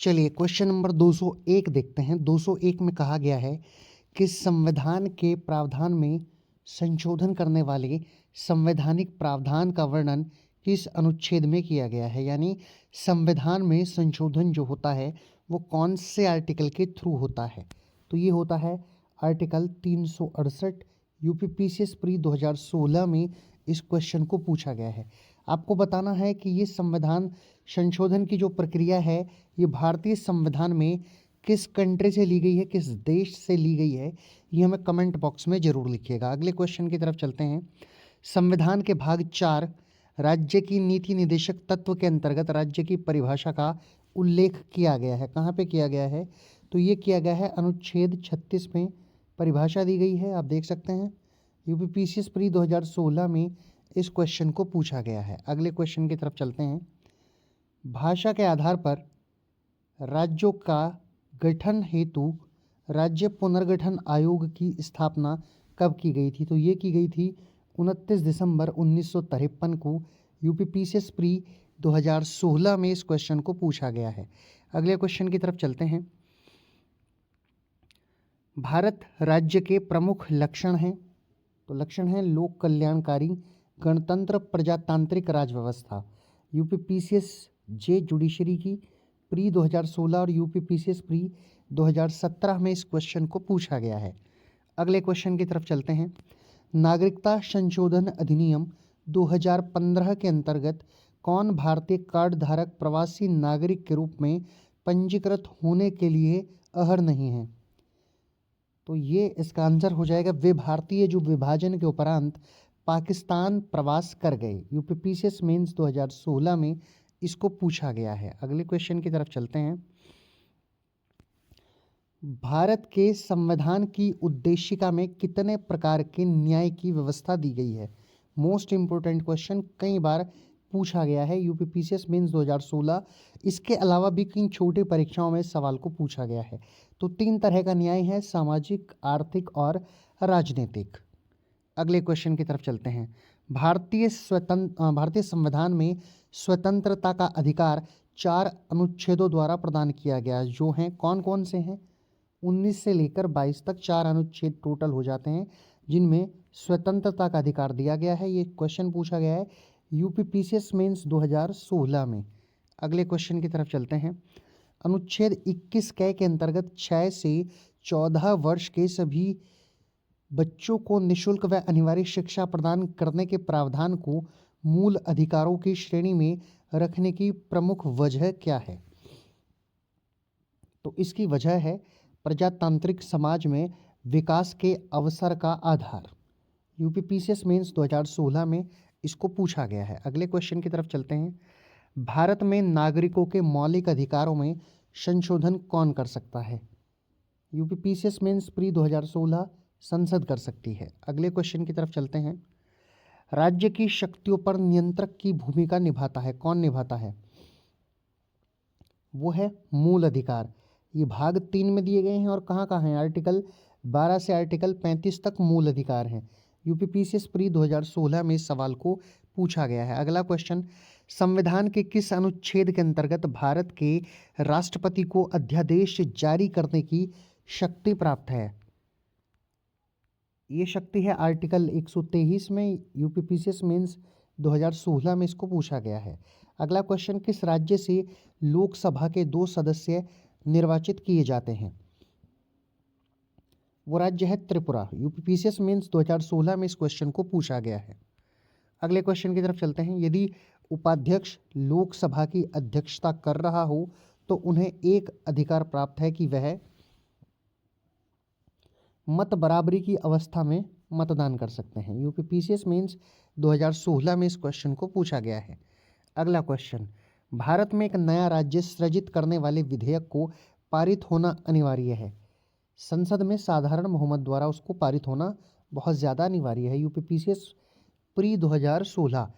चलिए question number 201 देखते हैं। 201 में कहा गया है कि संविधान के प्रावधान में संशोधन करने वाले संवैधानिक प्रावधान का वर्णन किस अनुच्छेद में किया गया है। यानी संविधान में संशोधन जो होता है वो कौन से आर्टिकल के थ्रू होता है। तो ये होता है आर्टिकल 368। यूपीपीसीएस प्री 2016 में इस क्वेश्चन को पूछा गया है। आपको बताना है कि ये संविधान संशोधन की जो प्रक्रिया है ये भारतीय संविधान में किस कंट्री से ली गई है, किस देश से ली गई है, ये हमें कमेंट बॉक्स में जरूर लिखिएगा। अगले क्वेश्चन की तरफ चलते हैं। संविधान के भाग 4 राज्य की नीति निदेशक तत्व के अंतर्गत राज्य की परिभाषा का उल्लेख किया गया है। कहाँ पे किया गया है? तो ये किया गया है अनुच्छेद 36 में परिभाषा दी गई है। आप देख सकते हैं यूपीपीसीएस प्री 2016 में इस क्वेश्चन को पूछा गया है। अगले क्वेश्चन की तरफ चलते हैं। भाषा के आधार पर राज्यों का गठन हेतु राज्य पुनर्गठन आयोग की स्थापना कब की गई थी? तो ये की गई थी 29 दिसंबर 1953 को। यूपीपीसीएस प्री 2016 में इस क्वेश्चन को पूछा गया है। अगले क्वेश्चन की तरफ चलते हैं। भारत राज्य के प्रमुख लक्षण हैं। तो लक्षण हैं लोक कल्याणकारी, गणतंत्र, प्रजातांत्रिक राज व्यवस्था। यूपीपीसीएस जे जुडिशरी की प्री 2016 और यूपीपीसीएस प्री 2017 में इस क्वेश्चन को पूछा गया है। अगले क्वेश्चन की तरफ चलते हैं। नागरिकता संशोधन अधिनियम 2015 के अंतर्गत कौन भारतीय कार्ड धारक प्रवासी नागरिक के रूप में पंजीकृत होने के लिए अहर नहीं है? तो ये इसका आंसर हो जाएगा वे भारतीय जो विभाजन के उपरांत पाकिस्तान प्रवास कर गए। यूपीपीसीएस मेंस 2016 में इसको पूछा गया है। अगले क्वेश्चन की तरफ चलते हैं। भारत के संविधान की उद्देशिका में कितने प्रकार के न्याय की व्यवस्था दी गई है? मोस्ट इंपोर्टेंट क्वेश्चन, कई बार पूछा गया है यूपीपीसीएस मेंस 2016। इसके अलावा भी कई छोटी परीक्षाओं में सवाल को पूछा गया है। तो 3 तरह का न्याय है, सामाजिक, आर्थिक और राजनीतिक। अगले क्वेश्चन की तरफ चलते हैं। भारतीय संविधान में स्वतंत्रता का अधिकार 4 अनुच्छेदों द्वारा प्रदान किया गया, जो हैं कौन कौन से हैं? 19 से लेकर 22 तक 4 अनुच्छेद टोटल हो जाते हैं जिनमें स्वतंत्रता का अधिकार दिया गया है। ये क्वेश्चन पूछा गया है यूपीपीसीएस मेंस 2016 में। अगले क्वेश्चन की तरफ चलते हैं। अनुच्छेद 21 कै के अंतर्गत 6 से 14 वर्ष के सभी बच्चों को निःशुल्क व अनिवार्य शिक्षा प्रदान करने के प्रावधान को मूल अधिकारों की श्रेणी में रखने की प्रमुख वजह क्या है? तो इसकी वजह है प्रजातांत्रिक समाज में विकास के अवसर का आधार। यूपीपीसीएस मेंस 2016 में इसको पूछा गया है। अगले क्वेश्चन की तरफ चलते हैं। भारत में नागरिकों के मौलिक अधिकारों में संशोधन कौन कर सकता है? यूपीपीसीएस मेंस प्री 2016 संसद कर सकती है। अगले क्वेश्चन की तरफ चलते हैं। राज्य की शक्तियों पर नियंत्रक की भूमिका निभाता है, कौन निभाता है? वो है मूल अधिकार। ये भाग 3 में दिए गए हैं और कहाँ कहाँ हैं? आर्टिकल 12 से आर्टिकल 35 तक मूल अधिकार हैं। यूपीपीसीएस प्री 2016 में इस सवाल को पूछा गया है। अगला क्वेश्चन, संविधान के किस अनुच्छेद के अंतर्गत भारत के राष्ट्रपति को अध्यादेश जारी करने की शक्ति प्राप्त है? ये शक्ति है आर्टिकल 123 में। यूपीपीसीएस मेंस 2016 में इसको पूछा गया है। अगला क्वेश्चन, किस राज्य से लोकसभा के 2 सदस्य निर्वाचित किए जाते हैं? वो राज्य है त्रिपुरा। यूपीपीसीएस मेंस 2016 में इस क्वेश्चन को पूछा गया है। अगले क्वेश्चन की तरफ चलते हैं। यदि उपाध्यक्ष लोकसभा की अध्यक्षता कर रहा हो तो उन्हें एक अधिकार प्राप्त है कि वह मत बराबरी की अवस्था में मतदान कर सकते हैं। यूपीपीसीएस मेंस 2016 में इस क्वेश्चन को पूछा गया है। अगला क्वेश्चन, भारत में एक नया राज्य सृजित करने वाले विधेयक को पारित होना अनिवार्य है। संसद में साधारण बहुमत द्वारा उसको पारित होना बहुत ज़्यादा अनिवार्य है। UPPCS pre 2016।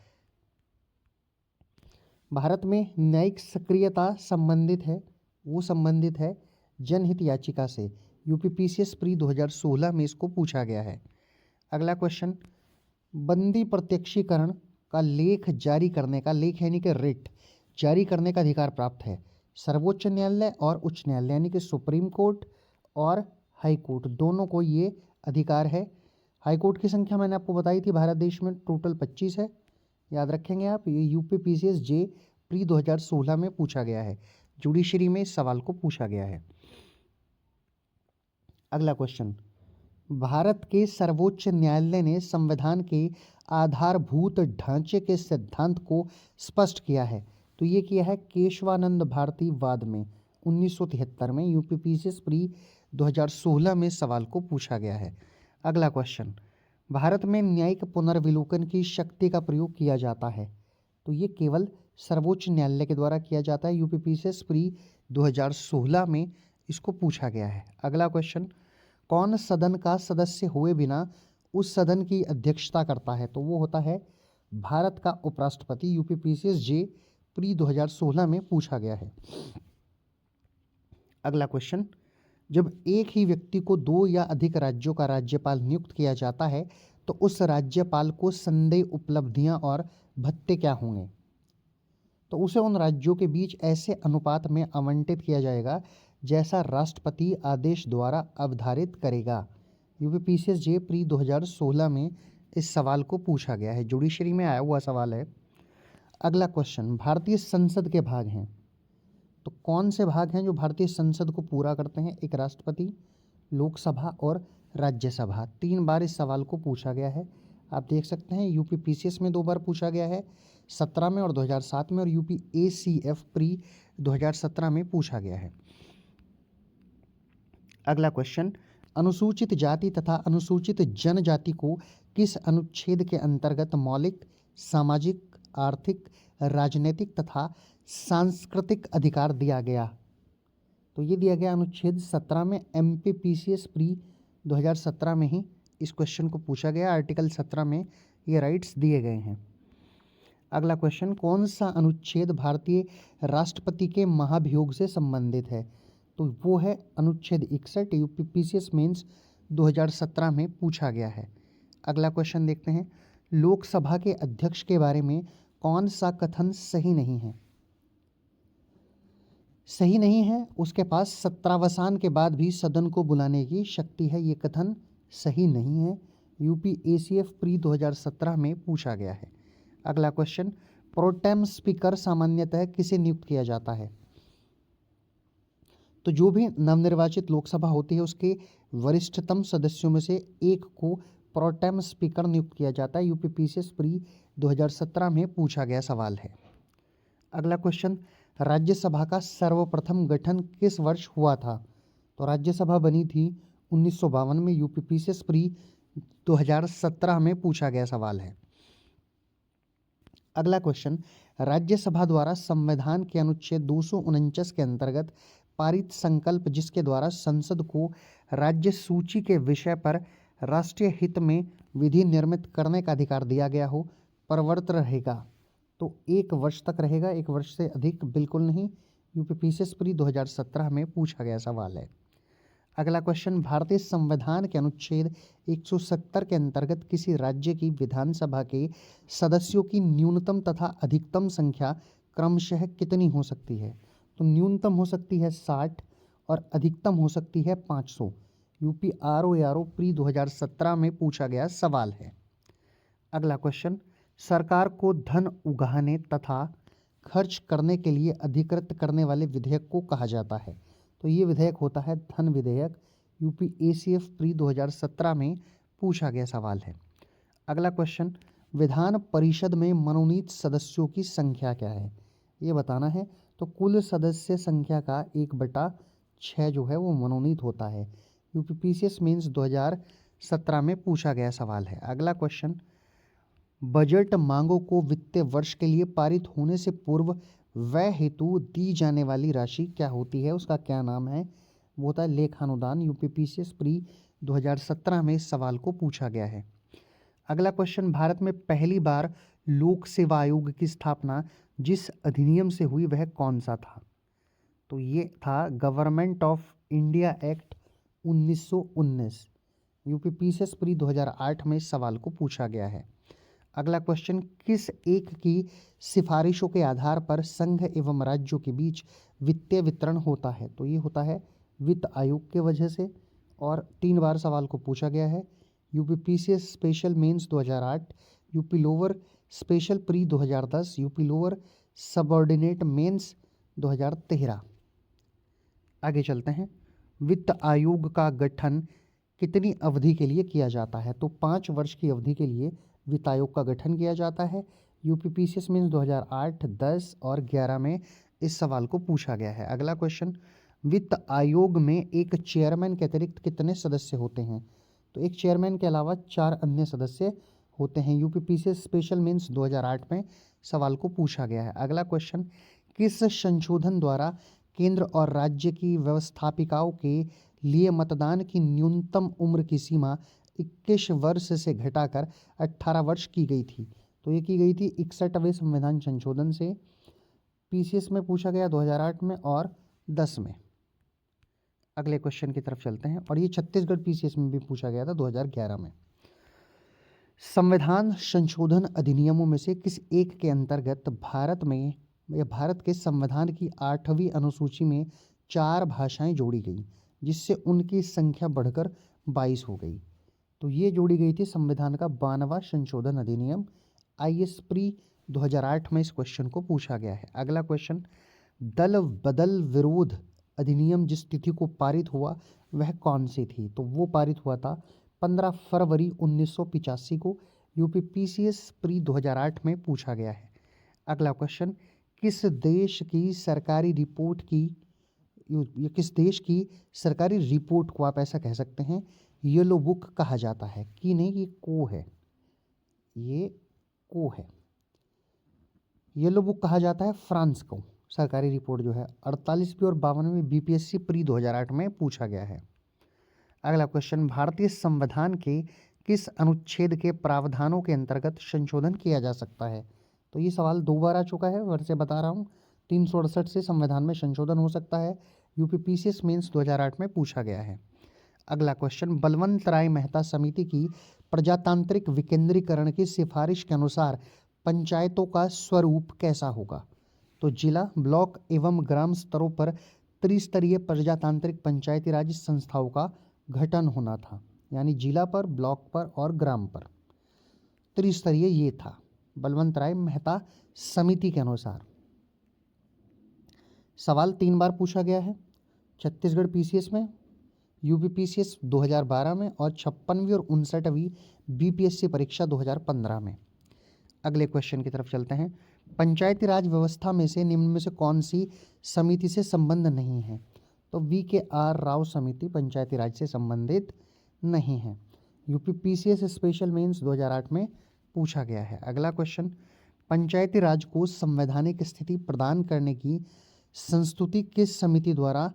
भारत में न्यायिक सक्रियता संबंधित है, वो संबंधित है जनहित याचिका से। यूपीपीसीएस प्री 2016 में इसको पूछा गया है। अगला क्वेश्चन, बंदी प्रत्यक्षीकरण का लेख जारी करने का, लेख यानी कि रिट जारी करने का अधिकार प्राप्त है सर्वोच्च न्यायालय और उच्च न्यायालय यानी कि सुप्रीम कोर्ट और हाई कोर्ट दोनों को ये अधिकार है। हाई कोर्ट की संख्या मैंने आपको बताई थी, भारत देश में टोटल 25 है, याद रखेंगे आप। ये यूपीपीसीएस जे प्री 2016 में पूछा गया है, जुडिशरी में इस सवाल को पूछा गया है। अगला क्वेश्चन, भारत के सर्वोच्च न्यायालय ने संविधान के आधारभूत ढांचे के सिद्धांत को स्पष्ट किया है। तो ये किया है केशवानंद भारती वाद में 1973 में। यूपीपीसीएस प्री 2016 में सवाल को पूछा गया है। अगला क्वेश्चन, भारत में न्यायिक पुनर्विलोकन की शक्ति का प्रयोग किया जाता है। तो ये केवल सर्वोच्च न्यायालय के द्वारा किया जाता है। यूपीपीसीएस प्री 2016 में इसको पूछा गया है। अगला क्वेश्चन, कौन सदन का सदस्य हुए बिना उस सदन की अध्यक्षता करता है? तो वो होता है भारत का उपराष्ट्रपति। यूपीपीसीएस जे प्री 2016 में पूछा गया है। अगला क्वेश्चन, जब एक ही व्यक्ति को 2 या अधिक राज्यों का राज्यपाल नियुक्त किया जाता है तो उस राज्यपाल को संदेय उपलब्धियां और भत्ते क्या होंगे? तो उसे उन राज्यों के बीच ऐसे अनुपात में आवंटित किया जाएगा जैसा राष्ट्रपति आदेश द्वारा अवधारित करेगा। यूपीपीसीएस जे प्री 2016 में इस सवाल को पूछा गया है, जुडिशरी में आया हुआ सवाल है। अगला क्वेश्चन, भारतीय संसद के भाग हैं। तो कौन से भाग हैं जो भारतीय संसद को पूरा करते हैं? एक राष्ट्रपति, लोकसभा और राज्यसभा। 3 बार इस सवाल को पूछा गया है। आप देख सकते हैं यूपीपीसीएस में 2 बार पूछा गया है, 17 में और 2007 में, और यूपीएसीएफ प्री 2017 में पूछा गया है। अगला क्वेश्चन, अनुसूचित जाति तथा अनुसूचित जनजाति को किस अनुच्छेद के अंतर्गत मौलिक, सामाजिक, आर्थिक, राजनीतिक तथा सांस्कृतिक अधिकार दिया गया? तो ये दिया गया अनुच्छेद 17 में। एमपीपीसीएस प्री 2017 में ही इस क्वेश्चन को पूछा गया। आर्टिकल 17 में ये राइट्स दिए गए हैं। अगला क्वेश्चन, कौन सा अनुच्छेद भारतीय राष्ट्रपति के महाभियोग से संबंधित है? तो वो है अनुच्छेद 61। यूपीपीसीएस मेंस 2017 में पूछा गया है। अगला क्वेश्चन देखते हैं, लोकसभा के अध्यक्ष के बारे में कौन सा कथन सही नहीं है? सही नहीं है, उसके पास सत्रावसान के बाद भी सदन को बुलाने की शक्ति है, ये कथन सही नहीं है। यूपीएसीएफ प्री 2017 में पूछा गया है। अगला क्वेश्चन, प्रोटेम स्पीकर सामान्यतः किसे नियुक्त किया जाता है? तो जो भी नवनिर्वाचित लोकसभा होती है उसके वरिष्ठतम सदस्यों में से एक को प्रोटेम स्पीकर नियुक्त किया जाता है। यूपीपीसीएस प्री 2017 में पूछा गया सवाल है। अगला क्वेश्चन, राज्यसभा का सर्वप्रथम गठन किस वर्ष हुआ था? तो राज्यसभा बनी थी 1952 में। यूपीपीसीएस प्री 2017 में पूछा गया सवाल है। अगला क्वेश्चन, राज्यसभा द्वारा संविधान के अनुच्छेद 249 के अंतर्गत पारित संकल्प जिसके द्वारा संसद को राज्य सूची के विषय पर राष्ट्रीय हित में विधि निर्मित करने का अधिकार दिया गया हो, प्रवर्त रहेगा? तो 1 वर्ष तक रहेगा, 1 वर्ष से अधिक बिल्कुल नहीं। यूपीपीसीएस प्री 2017 में पूछा गया सवाल है। अगला क्वेश्चन, भारतीय संविधान के अनुच्छेद 170 के अंतर्गत किसी राज्य की विधानसभा के सदस्यों की न्यूनतम तथा अधिकतम संख्या क्रमशः कितनी हो सकती है? तो न्यूनतम हो सकती है 60 और अधिकतम हो सकती है 500। यूपीआरओ प्री 2017 में पूछा गया सवाल है। अगला क्वेश्चन, सरकार को धन उगाहने तथा खर्च करने के लिए अधिकृत करने वाले विधेयक को कहा जाता है? तो ये विधेयक होता है धन विधेयक। यूपीएसीएफ प्री 2017 में पूछा गया सवाल है। अगला क्वेश्चन, विधान परिषद में मनोनीत सदस्यों की संख्या क्या है? ये बताना है। तो कुल सदस्य संख्या का 1/6 जो है वो मनोनीत होता है। यूपीपीसीएस मेंस 2017 में पूछा गया सवाल है। अगला क्वेश्चन, बजट मांगों को वित्तीय वर्ष के लिए पारित होने से पूर्व व्यय हेतु दी जाने वाली राशि क्या होती है, उसका क्या नाम है? वो होता है लेखानुदान। यूपीपीसीएस प्री 2017 में इस सवाल को पूछा गया है। अगला क्वेश्चन, भारत में पहली बार लोक सेवा आयोग की स्थापना जिस अधिनियम से हुई वह कौन सा था? तो ये था government of India act 1919। UPPCS pre 2008 में इस सवाल को पूछा गया है। अगला क्वेश्चन, किस एक की सिफारिशों के आधार पर संघ एवं राज्यों के बीच वित्तीय वितरण होता है? तो ये होता है वित्त आयोग के वजह से, और 3 बार सवाल को पूछा गया है। UPPCS special mains 2008, UP lower special pre 2010, UP lower subordinate mains 2013। आगे चलते हैं। वित्त आयोग का गठन कितनी अवधि के लिए किया जाता है? तो 5 वर्ष की अवधि के लिए वित्त आयोग का गठन किया जाता है। यूपीपीसीएस मीन्स 2008, 10 और 11 में इस सवाल को पूछा गया है। अगला क्वेश्चन, वित्त आयोग में एक चेयरमैन के अतिरिक्त कितने सदस्य होते हैं? तो एक चेयरमैन के अलावा 4 अन्य सदस्य होते हैं। यूपीपीसीएस स्पेशल मीन्स 2008 में सवाल को पूछा गया है। अगला क्वेश्चन, किस संशोधन द्वारा केंद्र और राज्य की व्यवस्थापिकाओं के लिए मतदान की न्यूनतम उम्र की सीमा 21 वर्ष से घटाकर 18 वर्ष की गई थी? तो ये की गई थी 61वें संविधान संशोधन से। पीसीएस में पूछा गया 2008 में और 10 में। अगले क्वेश्चन की तरफ चलते हैं, और ये छत्तीसगढ़ पीसीएस में भी पूछा गया था 2011 में। संविधान संशोधन अधिनियमों में से किस एक के अंतर्गत भारत के संविधान की 8वीं अनुसूची में 4 भाषाएं जोड़ी गई, जिससे उनकी संख्या बढ़कर 22 हो गई? तो ये जोड़ी गई थी संविधान का 92वां संशोधन अधिनियम, आईएस प्री 2008 में इस क्वेश्चन को पूछा गया है। अगला क्वेश्चन, दल बदल विरोध अधिनियम जिस तिथि को पारित हुआ वह कौन सी थी? तो वो पारित हुआ था 15 फरवरी 1985 को। यूपीपीसीएस प्री 2008 में पूछा गया है। अगला क्वेश्चन, किस देश की सरकारी रिपोर्ट को आप ऐसा कह सकते हैं येलो बुक कहा जाता है? कि नहीं, ये को है, ये को है। येलो बुक कहा जाता है फ्रांस को। सरकारी रिपोर्ट जो है 48वीं और 52वीं बीपीएससी प्री 2008 में पूछा गया है। अगला क्वेश्चन, भारतीय संविधान के किस अनुच्छेद के प्रावधानों के अंतर्गत संशोधन किया जा सकता है? तो ये सवाल 2 बार आ चुका है, फिर से बता रहा हूँ। 368 से संविधान में संशोधन हो सकता है। यूपीपीसीएस मेंस 2008 में पूछा गया है। अगला क्वेश्चन, बलवंत राय मेहता समिति की प्रजातांत्रिक विकेंद्रीकरण की सिफारिश के अनुसार पंचायतों का स्वरूप कैसा होगा? तो जिला, ब्लॉक एवं ग्राम स्तरों पर त्रिस्तरीय प्रजातांत्रिक पंचायती राज संस्थाओं का गठन होना था। यानी जिला पर, ब्लॉक पर और ग्राम पर त्रिस्तरीय ये था बलवंत राय मेहता समिति के अनुसार। सवाल 3 बार पूछा गया है, छत्तीसगढ़ पीसीएस में, यूपीपीसीएस 2012 में और 56वीं और 59वीं बीपीएससी परीक्षा 2015 में। अगले क्वेश्चन की तरफ चलते हैं। पंचायती राज व्यवस्था में से निम्न में से कौन सी समिति से संबंध नहीं है? तो VKR राव समिति पंचायती राज से संबंधित नहीं है। यूपीपीसीएस स्पेशल मेंस 2008 में पूछा गया है। अगला क्वेश्चन, पंचायती राज को संवैधानिक स्थिति प्रदान करने की संस्तुति किस समिति द्वारा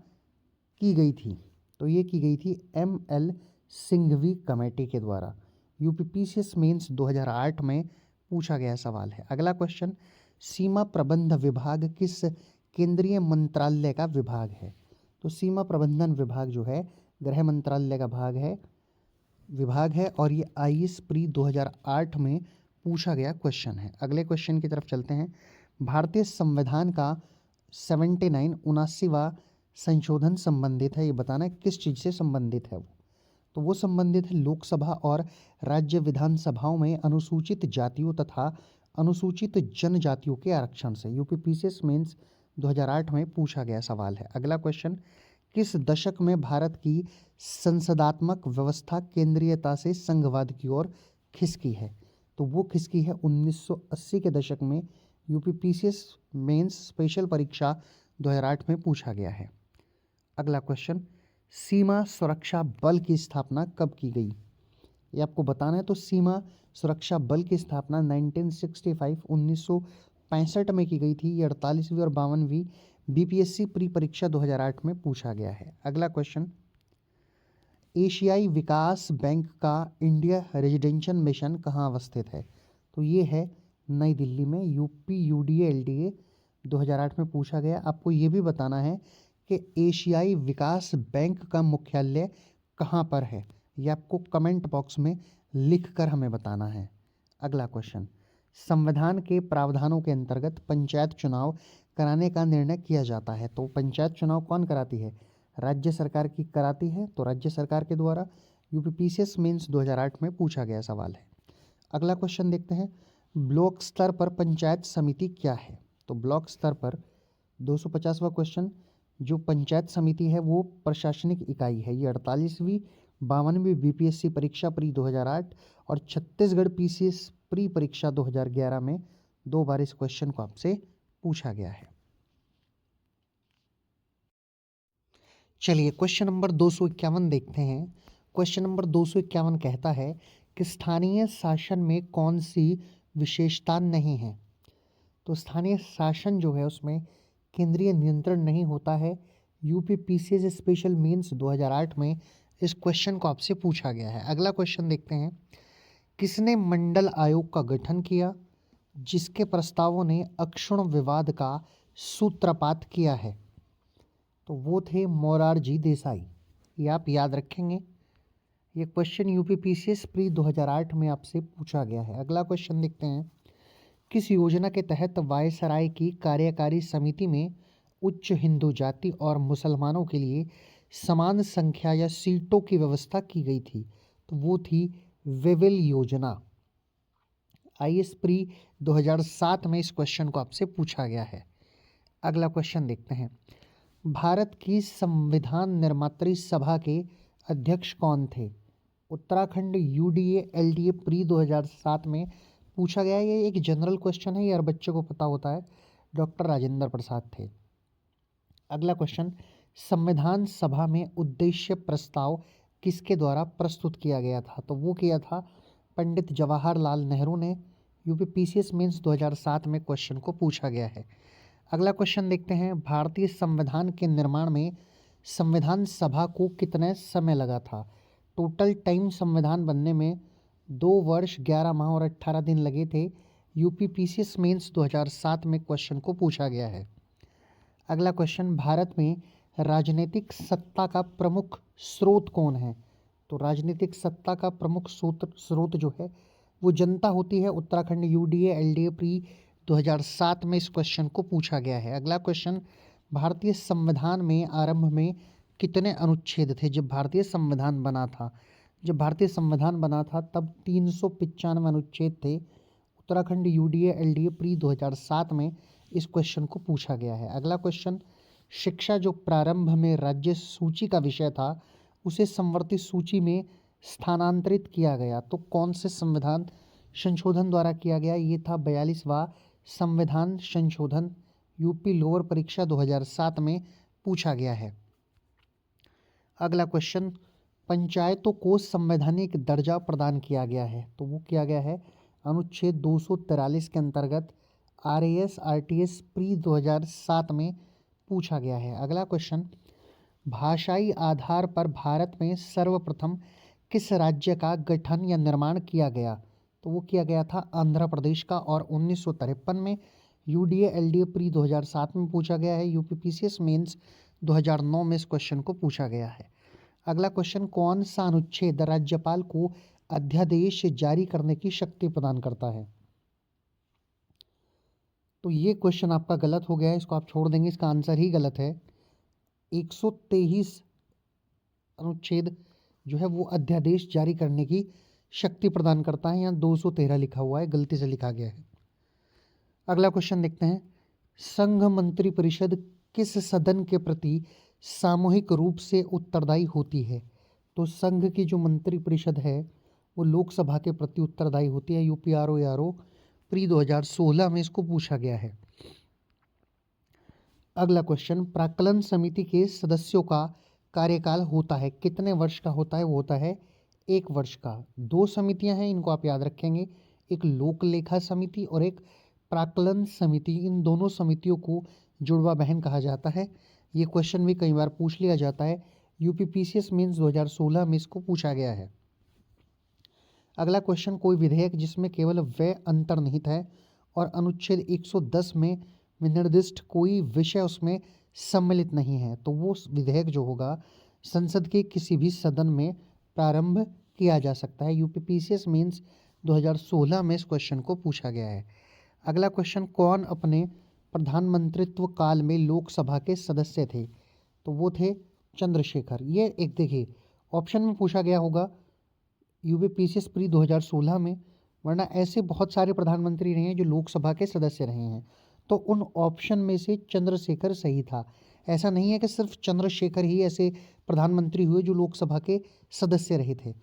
की गई थी? तो ये की गई थी ML सिंघवी कमेटी के द्वारा। यूपीपीसीएस मेंस 2008 में पूछा गया सवाल है। अगला क्वेश्चन, सीमा प्रबंध विभाग किस केंद्रीय मंत्रालय का विभाग है? तो सीमा प्रबंधन विभाग जो है गृह मंत्रालय का विभाग है और ये आईएएस प्री 2008 में पूछा गया क्वेश्चन है। अगले क्वेश्चन की तरफ चलते हैं। भारतीय संविधान का 79वां संशोधन संबंधित है, ये बताना है किस चीज़ से संबंधित है वो? तो वो संबंधित है लोकसभा और राज्य विधानसभाओं में अनुसूचित जातियों तथा अनुसूचित जनजातियों के आरक्षण से। यूपीपीसीएस मेंस 2008 में पूछा गया सवाल है। अगला क्वेश्चन, किस दशक में भारत की संसदात्मक व्यवस्था केंद्रीयता से संघवाद की ओर खिसकी है? तो वो खिसकी है 1980 के दशक में। यूपीपीसीएस मेंस स्पेशल परीक्षा 2008 में पूछा गया है। अगला क्वेश्चन, सीमा सुरक्षा बल की स्थापना कब की गई? ये आपको बताना है। तो सीमा सुरक्षा बल की स्थापना 1965 में की गई थी। ये 48वीं और 52वीं बीपीएससी प्री परीक्षा 2008 में पूछा गया है। अगला क्वेश्चन, एशियाई विकास बैंक का इंडिया रेजिडेंशियल मिशन कहाँ अवस्थित है? तो ये है नई दिल्ली में। UPUDA-LDA 2008 में पूछा गया। आपको ये भी बताना है कि एशियाई विकास बैंक का मुख्यालय कहाँ पर है, ये आपको कमेंट बॉक्स में लिख कर हमें बताना है। अगला क्वेश्चन, संविधान के प्रावधानों के अंतर्गत पंचायत चुनाव कराने का निर्णय किया जाता है। तो पंचायत चुनाव कौन कराती है? राज्य सरकार की कराती है। तो राज्य सरकार के द्वारा यूपीपीसीएस मेंस 2008 में पूछा गया सवाल है। अगला क्वेश्चन देखते हैं, ब्लॉक स्तर पर पंचायत समिति क्या है? तो ब्लॉक स्तर पर 250वां क्वेश्चन, जो पंचायत समिति है वो प्रशासनिक इकाई है। ये 48वीं 52वीं बीपीएससी परीक्षा प्री 2008 और छत्तीसगढ़ पीसीएस प्री परीक्षा 2011 में 2 बार इस क्वेश्चन को आपसे पूछा गया है। चलिए क्वेश्चन नंबर 251 देखते हैं। क्वेश्चन नंबर 251 कहता है कि स्थानीय शासन में कौन सी विशेषता नहीं है? तो स्थानीय शासन जो है उसमें केंद्रीय नियंत्रण नहीं होता है। यूपीपीसीएस स्पेशल मेंस 2008 में इस क्वेश्चन को आपसे पूछा गया है। अगला क्वेश्चन देखते हैं, किसने मंडल आयोग का गठन किया जिसके प्रस्तावों ने अक्षुण्ण विवाद का सूत्रपात किया है? तो वो थे मोरारजी देसाई। ये आप याद रखेंगे। ये क्वेश्चन यूपीपीसीएस प्री 2008 में आपसे पूछा गया है। अगला क्वेश्चन देखते हैं, किस योजना के तहत वायसराय की कार्यकारी समिति में उच्च हिंदू जाति और मुसलमानों के लिए समान संख्या या सीटों की व्यवस्था की गई थी? तो वो थी वेवेल योजना। आईएएस प्री 2007 में इस क्वेश्चन को आपसे पूछा गया है। अगला क्वेश्चन देखते हैं, भारत की संविधान निर्मात्री सभा के अध्यक्ष कौन थे? उत्तराखंड यूडीए एलडीए प्री 2007 में पूछा गया। ये एक जनरल क्वेश्चन है, ये हर बच्चे को पता होता है। डॉक्टर राजेंद्र प्रसाद थे। अगला क्वेश्चन, संविधान सभा में उद्देश्य प्रस्ताव किसके द्वारा प्रस्तुत किया गया था? तो वो किया था पंडित जवाहरलाल नेहरू ने। यूपीपीसीएस मेंस 2007 में क्वेश्चन को पूछा गया है। अगला क्वेश्चन देखते हैं, भारतीय संविधान के निर्माण में संविधान सभा को कितने समय लगा था? टोटल टाइम संविधान बनने में 2 वर्ष 11 माह और 18 दिन लगे थे। यूपीपीसीएस मेंस 2007 में क्वेश्चन को पूछा गया है। अगला क्वेश्चन, भारत में राजनीतिक सत्ता का प्रमुख स्रोत कौन है? तो राजनीतिक सत्ता का प्रमुख स्रोत जो है वो जनता होती है। उत्तराखंड यूडीए एलडीए प्री 2007 में इस क्वेश्चन को पूछा गया है। अगला क्वेश्चन, भारतीय संविधान में आरंभ में कितने अनुच्छेद थे जब भारतीय संविधान बना था? जब भारतीय संविधान बना था तब 395 अनुच्छेद थे। उत्तराखंड यूडीए एलडीए प्री 2007 में इस क्वेश्चन को पूछा गया है। अगला क्वेश्चन, शिक्षा जो प्रारंभ में राज्य सूची का विषय था उसे संवर्ती सूची में स्थानांतरित किया गया। तो कौन से संविधान संशोधन द्वारा किया गया? ये था 42वां संविधान संशोधन। यूपी लोअर परीक्षा 2007 में पूछा गया है। अगला क्वेश्चन, पंचायतों को संवैधानिक दर्जा प्रदान किया गया है। तो वो किया गया है अनुच्छेद 243 के अंतर्गत। आरएएस आरटीएस प्री 2007 में पूछा गया है। अगला क्वेश्चन, भाषाई आधार पर भारत में सर्वप्रथम किस राज्य का गठन या निर्माण किया गया? तो वो किया गया था आंध्र प्रदेश का और 1953 में। यूडीए एलडीए प्री 2007 में पूछा गया है। यूपीपीसीएस मेंस 2009 में इस क्वेश्चन को पूछा गया है। अगला क्वेश्चन, कौन सा अनुच्छेद राज्यपाल को अध्यादेश जारी करने की शक्ति प्रदान करता है? तो ये क्वेश्चन आपका गलत हो गया है, इसको आप छोड़ देंगे, इसका आंसर ही गलत है। 123 अनुच्छेद जो है वो अध्यादेश जारी करने की शक्ति प्रदान करता है। यहाँ 213 लिखा हुआ है, गलती से लिखा गया है। अगला क्वेश्चन देखते हैं, संघ मंत्री परिषद किस सदन के प्रति सामूहिक रूप से उत्तरदायी होती है? तो संघ की जो मंत्री परिषद है वो लोकसभा के प्रति उत्तरदायी होती है। यूपीआरओ प्री 2016 में इसको पूछा गया है। अगला क्वेश्चन, प्राक्कलन समिति के सदस्यों का कार्यकाल होता है कितने वर्ष का होता है? वो होता है 1 वर्ष का। 2 समितियां हैं, इनको आप याद रखेंगे, एक लोक लेखा समिति और एक प्राक्कलन समिति। इन दोनों समितियों को जुड़वा बहन कहा जाता है। ये क्वेश्चन भी कई बार पूछ लिया जाता है। यूपीपीसीएस मेंस 2016 में इसको पूछा गया है। अगला क्वेश्चन, कोई विधेयक जिसमें केवल व्यय अंतर्निहित है और अनुच्छेद 110 में निर्दिष्ट कोई विषय उसमें सम्मिलित नहीं है, तो वो विधेयक जो होगा संसद के किसी भी सदन में प्रारंभ किया जा सकता है। यूपीपीसीएस मेंस 2016 में इस क्वेश्चन को पूछा गया है। अगला क्वेश्चन, कौन अपने प्रधानमंत्रित्व काल में लोकसभा के सदस्य थे? तो वो थे चंद्रशेखर। ये एक देखिए ऑप्शन में पूछा गया होगा यूपीपीसीएस प्री 2016 में, वरना ऐसे बहुत सारे प्रधानमंत्री रहे हैं जो लोकसभा के सदस्य रहे हैं, तो उन ऑप्शन में से चंद्रशेखर सही था। ऐसा नहीं है कि सिर्फ चंद्रशेखर ही ऐसे प्रधानमंत्री हुए जो लोकसभा के सदस्य रहे थे।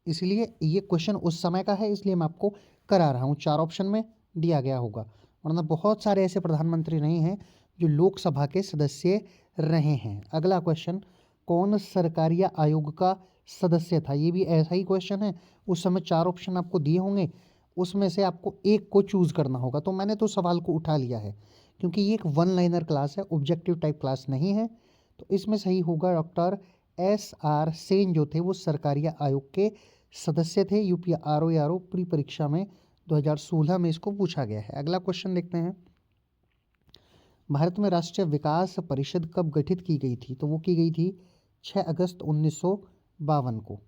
इसलिए ये क्वेश्चन उस समय का है, इसलिए मैं आपको करा रहा हूँ। 4 ऑप्शन में दिया गया होगा, वरना बहुत सारे ऐसे प्रधानमंत्री नहीं हैं जो लोकसभा के सदस्य रहे हैं। अगला क्वेश्चन, कौन सरकारिया आयोग का सदस्य था? ये भी ऐसा ही क्वेश्चन है। उस समय 4 ऑप्शन आपको दिए होंगे, उसमें से आपको एक को चूज करना होगा। तो मैंने तो सवाल को उठा लिया है, क्योंकि ये एक वन लाइनर क्लास है, ऑब्जेक्टिव टाइप क्लास नहीं है। तो इसमें सही होगा डॉक्टर SR सेन जो थे वो सरकारिया आयोग के सदस्य थे। यूपी आरओ प्री परीक्षा में 2016 में इसको पूछा गया है। अगला क्वेश्चन देखते हैं, भारत में राष्ट्रीय विकास परिषद कब गठित की गई थी? तो वो की गई थी 6 अगस्त 1952 को।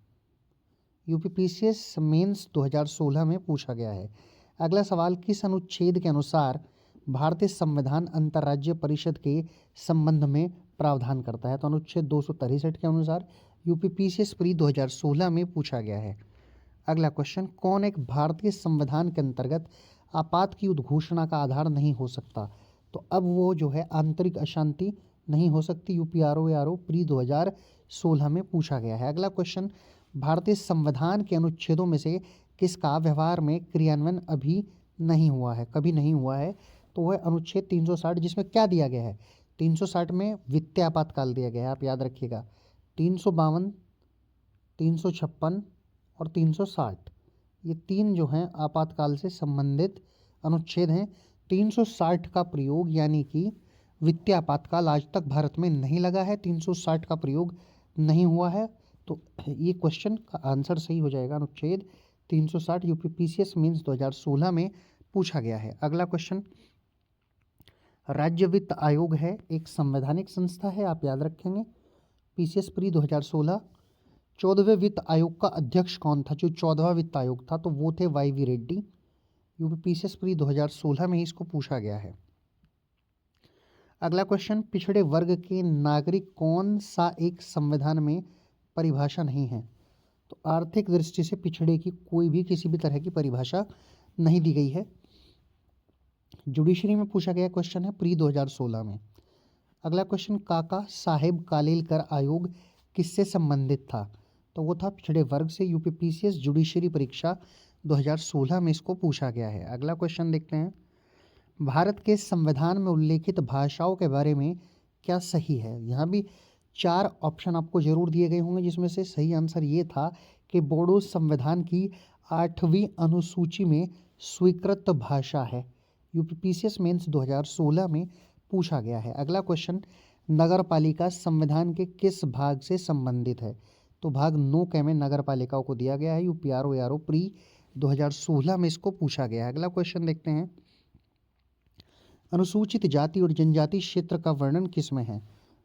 यूपीपीसीएस मेंस 2016 में पूछा गया है। अगला सवाल, किस अनुच्छेद के अनुसार भारतीय संविधान अंतर्राज्यीय परिषद के संबंध में प्रावधान करता है? तो अनुच्छेद 263 के अनुसार यूपीपीसीएस प्री 2016 में पूछा गया है। अगला क्वेश्चन, कौन एक भारतीय संविधान के अंतर्गत आपात की उद्घोषणा का आधार नहीं हो सकता? तो अब वो जो है आंतरिक अशांति नहीं हो सकती। यूपीआरओ प्री 2016 में पूछा गया है। अगला क्वेश्चन, भारतीय संविधान के अनुच्छेदों में से किसका व्यवहार में क्रियान्वयन अभी नहीं हुआ है, कभी नहीं हुआ है? तो वह अनुच्छेद 360, जिसमें क्या दिया गया है? 360 में वित्तीय आपातकाल दिया गया है, आप याद रखिएगा। 352, 356 और 360, ये 3 जो हैं आपातकाल से संबंधित अनुच्छेद हैं। 360 का प्रयोग यानी कि वित्तीय आपातकाल आज तक भारत में नहीं लगा है, 360 का प्रयोग नहीं हुआ है। तो ये क्वेश्चन का आंसर सही हो जाएगा, अनुच्छेद 360 यूपीपीसीएस मीन्स 2016 में पूछा गया है। अगला क्वेश्चन, राज्य वित्त आयोग है, एक संवैधानिक संस्था है, आप याद रखेंगे। PCS pre 2016। 14वें वित्त आयोग का अध्यक्ष कौन था? जो 14वां वित्त आयोग था तो वो थे वाई.वी. रेड्डी। यूपीपीसीएस प्री 2016 में इसको पूछा गया है। अगला क्वेश्चन, पिछड़े वर्ग के नागरिक कौन सा एक संविधान में परिभाषा नहीं है? तो आर्थिक दृष्टि से पिछड़े की कोई भी किसी भी तरह की परिभाषा नहीं दी गई है। जुडिशरी में पूछा गया क्वेश्चन है प्री 2016 में। अगला क्वेश्चन, काका साहेब कालेलकर आयोग किससे संबंधित था? तो वो था पिछड़े वर्ग से। यूपीपीसीएस जुडिशरी परीक्षा 2016 में इसको पूछा गया है। अगला क्वेश्चन देखते हैं, भारत के संविधान में उल्लेखित भाषाओं के बारे में क्या सही है? यहाँ भी 4 ऑप्शन आपको जरूर दिए गए होंगे, जिसमें से सही आंसर ये था कि बोडो संविधान की 8वीं अनुसूची में स्वीकृत भाषा है। यूपीपीसीएस मेंस 2016 में पूछा गया है। अगला क्वेश्चन, नगर पालिका संविधान के किस भाग से संबंधित है? तो भाग 9 के में नगर पालिकाओं को दिया गया है। यूपीआरओ प्री 2016 में इसको पूछा गया है। अगला क्वेश्चन देखते हैं, अनुसूचित जाति और जनजाति क्षेत्र का वर्णन किस में है?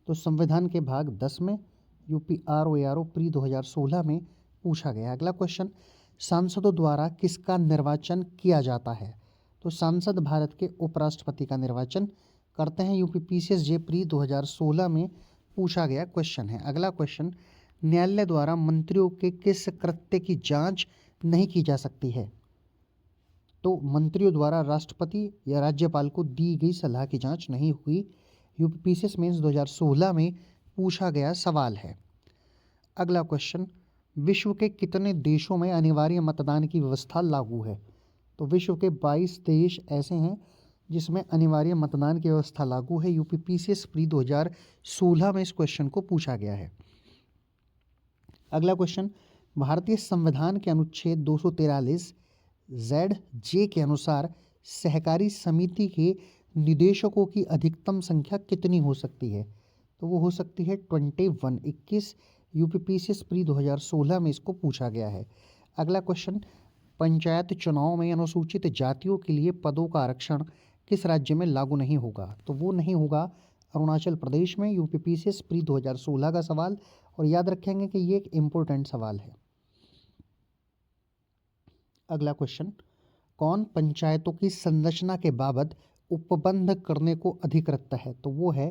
तो संविधान के भाग 10 में। यूपीआरओ प्री 2016 में पूछा गया। अगला क्वेश्चन, सांसदों द्वारा किसका निर्वाचन किया जाता है? तो सांसद भारत के उपराष्ट्रपति का निर्वाचन करते हैं। यूपीपीसीएस जे प्री 2016 में पूछा गया क्वेश्चन है। अगला क्वेश्चन, न्यायालय द्वारा मंत्रियों के किस कृत्य की जांच नहीं की जा सकती है? तो मंत्रियों द्वारा राष्ट्रपति या राज्यपाल को दी गई सलाह की जांच नहीं हुई। यूपीपीसीएस मेंस 2016 में पूछा गया सवाल है। अगला क्वेश्चन, विश्व के कितने देशों में अनिवार्य मतदान की व्यवस्था लागू है? तो विश्व के 22 देश ऐसे हैं जिसमें अनिवार्य मतदान की व्यवस्था लागू है। यूपीपीसीएस प्री 2016 में इस क्वेश्चन को पूछा गया है। अगला क्वेश्चन, भारतीय संविधान के अनुच्छेद 243 ZJ के अनुसार सहकारी समिति के निदेशकों की अधिकतम संख्या कितनी हो सकती है? तो वो हो सकती है 21। यूपीपीसीएस प्री 2016 में इसको पूछा गया है। अगला क्वेश्चन, पंचायत चुनाव में अनुसूचित जातियों के लिए पदों का आरक्षण किस राज्य में लागू नहीं होगा? तो वो नहीं होगा अरुणाचल प्रदेश में। यूपीपीसीएस प्री 2016 का सवाल, और याद रखेंगे कि ये एक इम्पोर्टेंट सवाल है। अगला क्वेश्चन, कौन पंचायतों की संरचना के बाबत उपबंध करने को अधिकृत है? तो वो है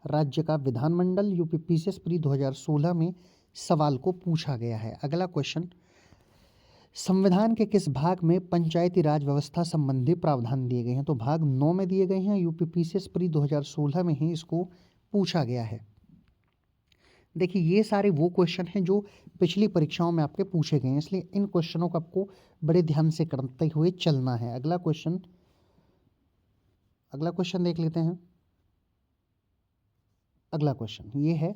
राज्य का विधानमंडल। यूपीपीसीएस प्री 2016 में सवाल को पूछा गया है। अगला क्वेश्चन, संविधान के किस भाग में पंचायती राज व्यवस्था संबंधी प्रावधान दिए गए हैं? तो भाग 9 में दिए गए हैं। यूपीपीसीएस प्री 2016 में ही इसको पूछा गया है। देखिए, ये सारे वो क्वेश्चन हैं जो पिछली परीक्षाओं में आपके पूछे गए हैं, इसलिए इन क्वेश्चनों को आपको बड़े ध्यान से करते हुए चलना है। अगला क्वेश्चन देख लेते हैं। अगला क्वेश्चन ये है,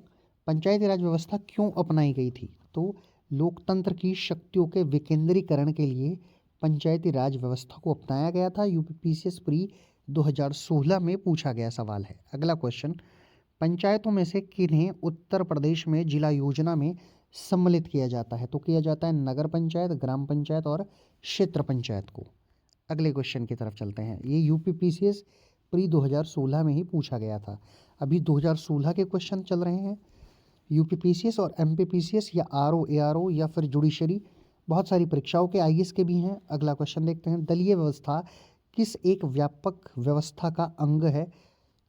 पंचायती राज व्यवस्था क्यों अपनाई गई थी? तो लोकतंत्र की शक्तियों के विकेंद्रीकरण के लिए पंचायती राज व्यवस्था को अपनाया गया था। यूपीपीसीएस प्री 2016 में पूछा गया सवाल है। अगला क्वेश्चन, पंचायतों में से किन्हें उत्तर प्रदेश में जिला योजना में सम्मिलित किया जाता है? तो किया जाता है नगर पंचायत, ग्राम पंचायत और क्षेत्र पंचायत को। अगले क्वेश्चन की तरफ चलते हैं। ये यूपीपीसीएस प्री 2016 में ही पूछा गया था। अभी 2016 के क्वेश्चन चल रहे हैं। यूपीपीसीएस और एमपीपीसीएस या आरओ, एआरओ या फिर जुडिशरी, बहुत सारी परीक्षाओं के आईएएस के भी हैं। अगला क्वेश्चन देखते हैं, दलीय व्यवस्था किस एक व्यापक व्यवस्था का अंग है?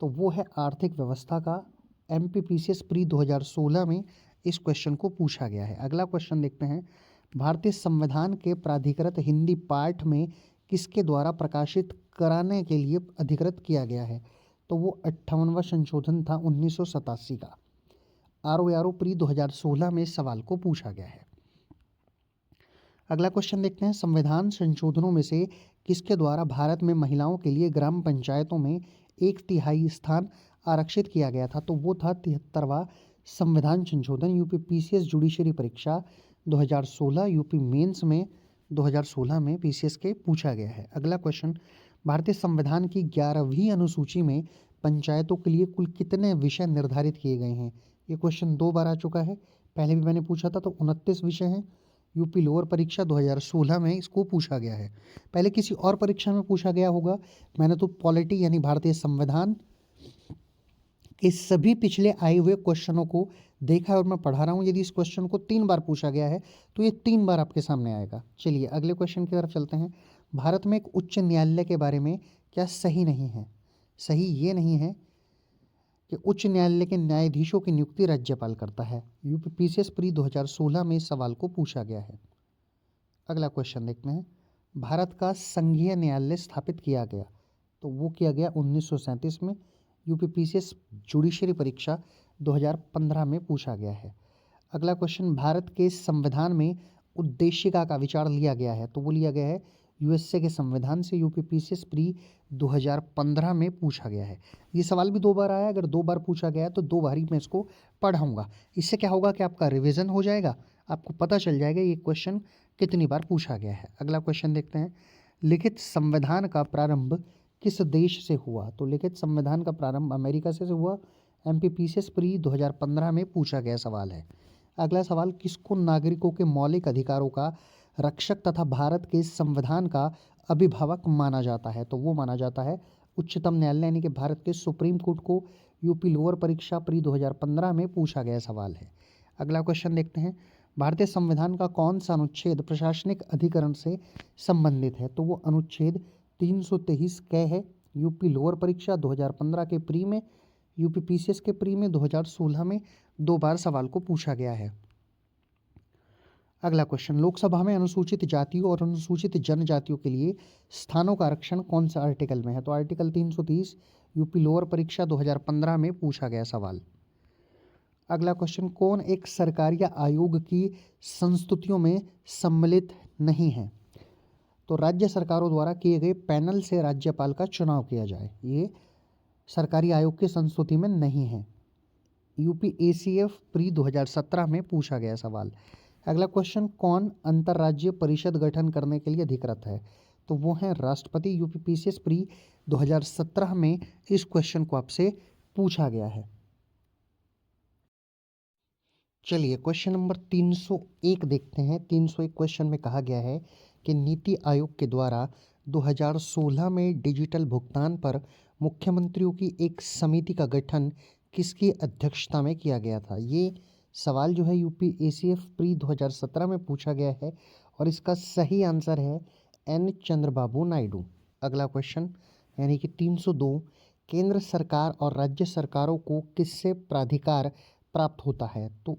तो वो है आर्थिक व्यवस्था का। एमपीपीसीएस प्री 2016 में इस क्वेश्चन को पूछा गया है। अगला क्वेश्चन देखते हैं, भारतीय संविधान के प्राधिकृत हिंदी पाठ में किसके द्वारा प्रकाशित कराने के लिए अधिकृत किया गया है? तो वो 58वां संशोधन था 1987 का। आरओ प्री 2016 में इस सवाल को पूछा गया है। अगला क्वेश्चन देखते हैं, संविधान संशोधनों में से किसके द्वारा भारत में महिलाओं के लिए ग्राम पंचायतों में 1/3 स्थान आरक्षित किया गया था? तो वो था 73वां संविधान संशोधन। यूपीपीसीएस जुडिशरी परीक्षा 2016, यूपी मेंस में 2016 में पीसीएस के पूछा गया है। अगला क्वेश्चन, भारतीय संविधान की 11वीं अनुसूची में पंचायतों के लिए कुल कितने विषय निर्धारित किए गए हैं? ये क्वेश्चन 2 बार आ चुका है, पहले भी मैंने पूछा था। तो 29 विषय हैं। यूपी लोअर परीक्षा 2016 में इसको पूछा गया है। पहले किसी और परीक्षा में पूछा गया होगा। मैंने तो पॉलिटी यानी भारतीय संविधान के सभी पिछले आए हुए क्वेश्चनों को देखा है और मैं पढ़ा रहा हूँ। यदि इस क्वेश्चन को 3 बार पूछा गया है तो ये 3 बार आपके सामने आएगा। चलिए अगले क्वेश्चन की तरफ चलते हैं। भारत में एक उच्च न्यायालय के बारे में क्या सही नहीं है? सही ये नहीं है कि उच्च न्यायालय के न्यायाधीशों की नियुक्ति राज्यपाल करता है। यूपीपीसीएस प्री 2016 में इस सवाल को पूछा गया है। अगला क्वेश्चन देखते हैं, भारत का संघीय न्यायालय स्थापित किया गया? तो वो किया गया 1937 में। यूपीपीसीएस जुडिशरी परीक्षा 2015 में पूछा गया है। अगला क्वेश्चन, भारत के संविधान में उद्देशिका का विचार लिया गया है? तो वो लिया गया है यूएसए के संविधान से। यूपीपीसीएस प्री 2015 में पूछा गया है। ये सवाल भी 2 बार आया। अगर 2 बार पूछा गया तो 2 बार ही मैं इसको पढ़ाऊंगा। इससे क्या होगा कि आपका रिवीजन हो जाएगा, आपको पता चल जाएगा ये क्वेश्चन कितनी बार पूछा गया है। अगला क्वेश्चन देखते हैं, लिखित संविधान का प्रारंभ किस देश से हुआ? तो लिखित संविधान का प्रारंभ अमेरिका से हुआ। एमपीपीसीएस प्री 2015 में पूछा गया सवाल है। अगला सवाल, किसको नागरिकों के मौलिक अधिकारों का रक्षक तथा भारत के संविधान का अभिभावक माना जाता है? तो वो माना जाता है उच्चतम न्यायालय यानी कि भारत के सुप्रीम कोर्ट को। यूपी लोअर परीक्षा प्री 2015 में पूछा गया सवाल है। अगला क्वेश्चन देखते हैं, भारतीय संविधान का कौन सा अनुच्छेद प्रशासनिक अधिकरण से संबंधित है? तो वो अनुच्छेद 323 क है। यूपी लोअर परीक्षा 2015 के प्री में, यूपीपीसीएस के प्री में 2016 में 2 बार सवाल को पूछा गया है। अगला क्वेश्चन, लोकसभा में अनुसूचित जातियों और अनुसूचित जनजातियों के लिए स्थानों का आरक्षण कौन सा आर्टिकल में है? तो आर्टिकल 330 यूपी लोअर परीक्षा 2015 में पूछा गया सवाल। अगला क्वेश्चन, कौन एक सरकारी या आयोग की संस्तुतियों में सम्मिलित नहीं है? तो राज्य सरकारों द्वारा किए गए पैनल से राज्यपाल का चुनाव किया जाए, ये सरकारी आयोग की संस्तुति में नहीं है। यूपीएसीएफ प्री 2017 में पूछा गया सवाल। अगला क्वेश्चन, कौन अंतर्राज्यीय परिषद गठन करने के लिए अधिकृत है? तो वो है राष्ट्रपति। यूपीपीसीएस प्री 2017 में इस क्वेश्चन को आपसे पूछा गया है। चलिए क्वेश्चन नंबर 301 देखते हैं। 301 क्वेश्चन में कहा गया है कि नीति आयोग के द्वारा 2016 में डिजिटल भुगतान पर मुख्यमंत्रियों की एक समिति का गठन किसकी अध्यक्षता में किया गया था? ये सवाल जो है यूपीएसीएफ प्री 2017 में पूछा गया है और इसका सही आंसर है एन चंद्रबाबू नायडू। अगला क्वेश्चन यानी कि 302, केंद्र सरकार और राज्य सरकारों को किससे प्राधिकार प्राप्त होता है? तो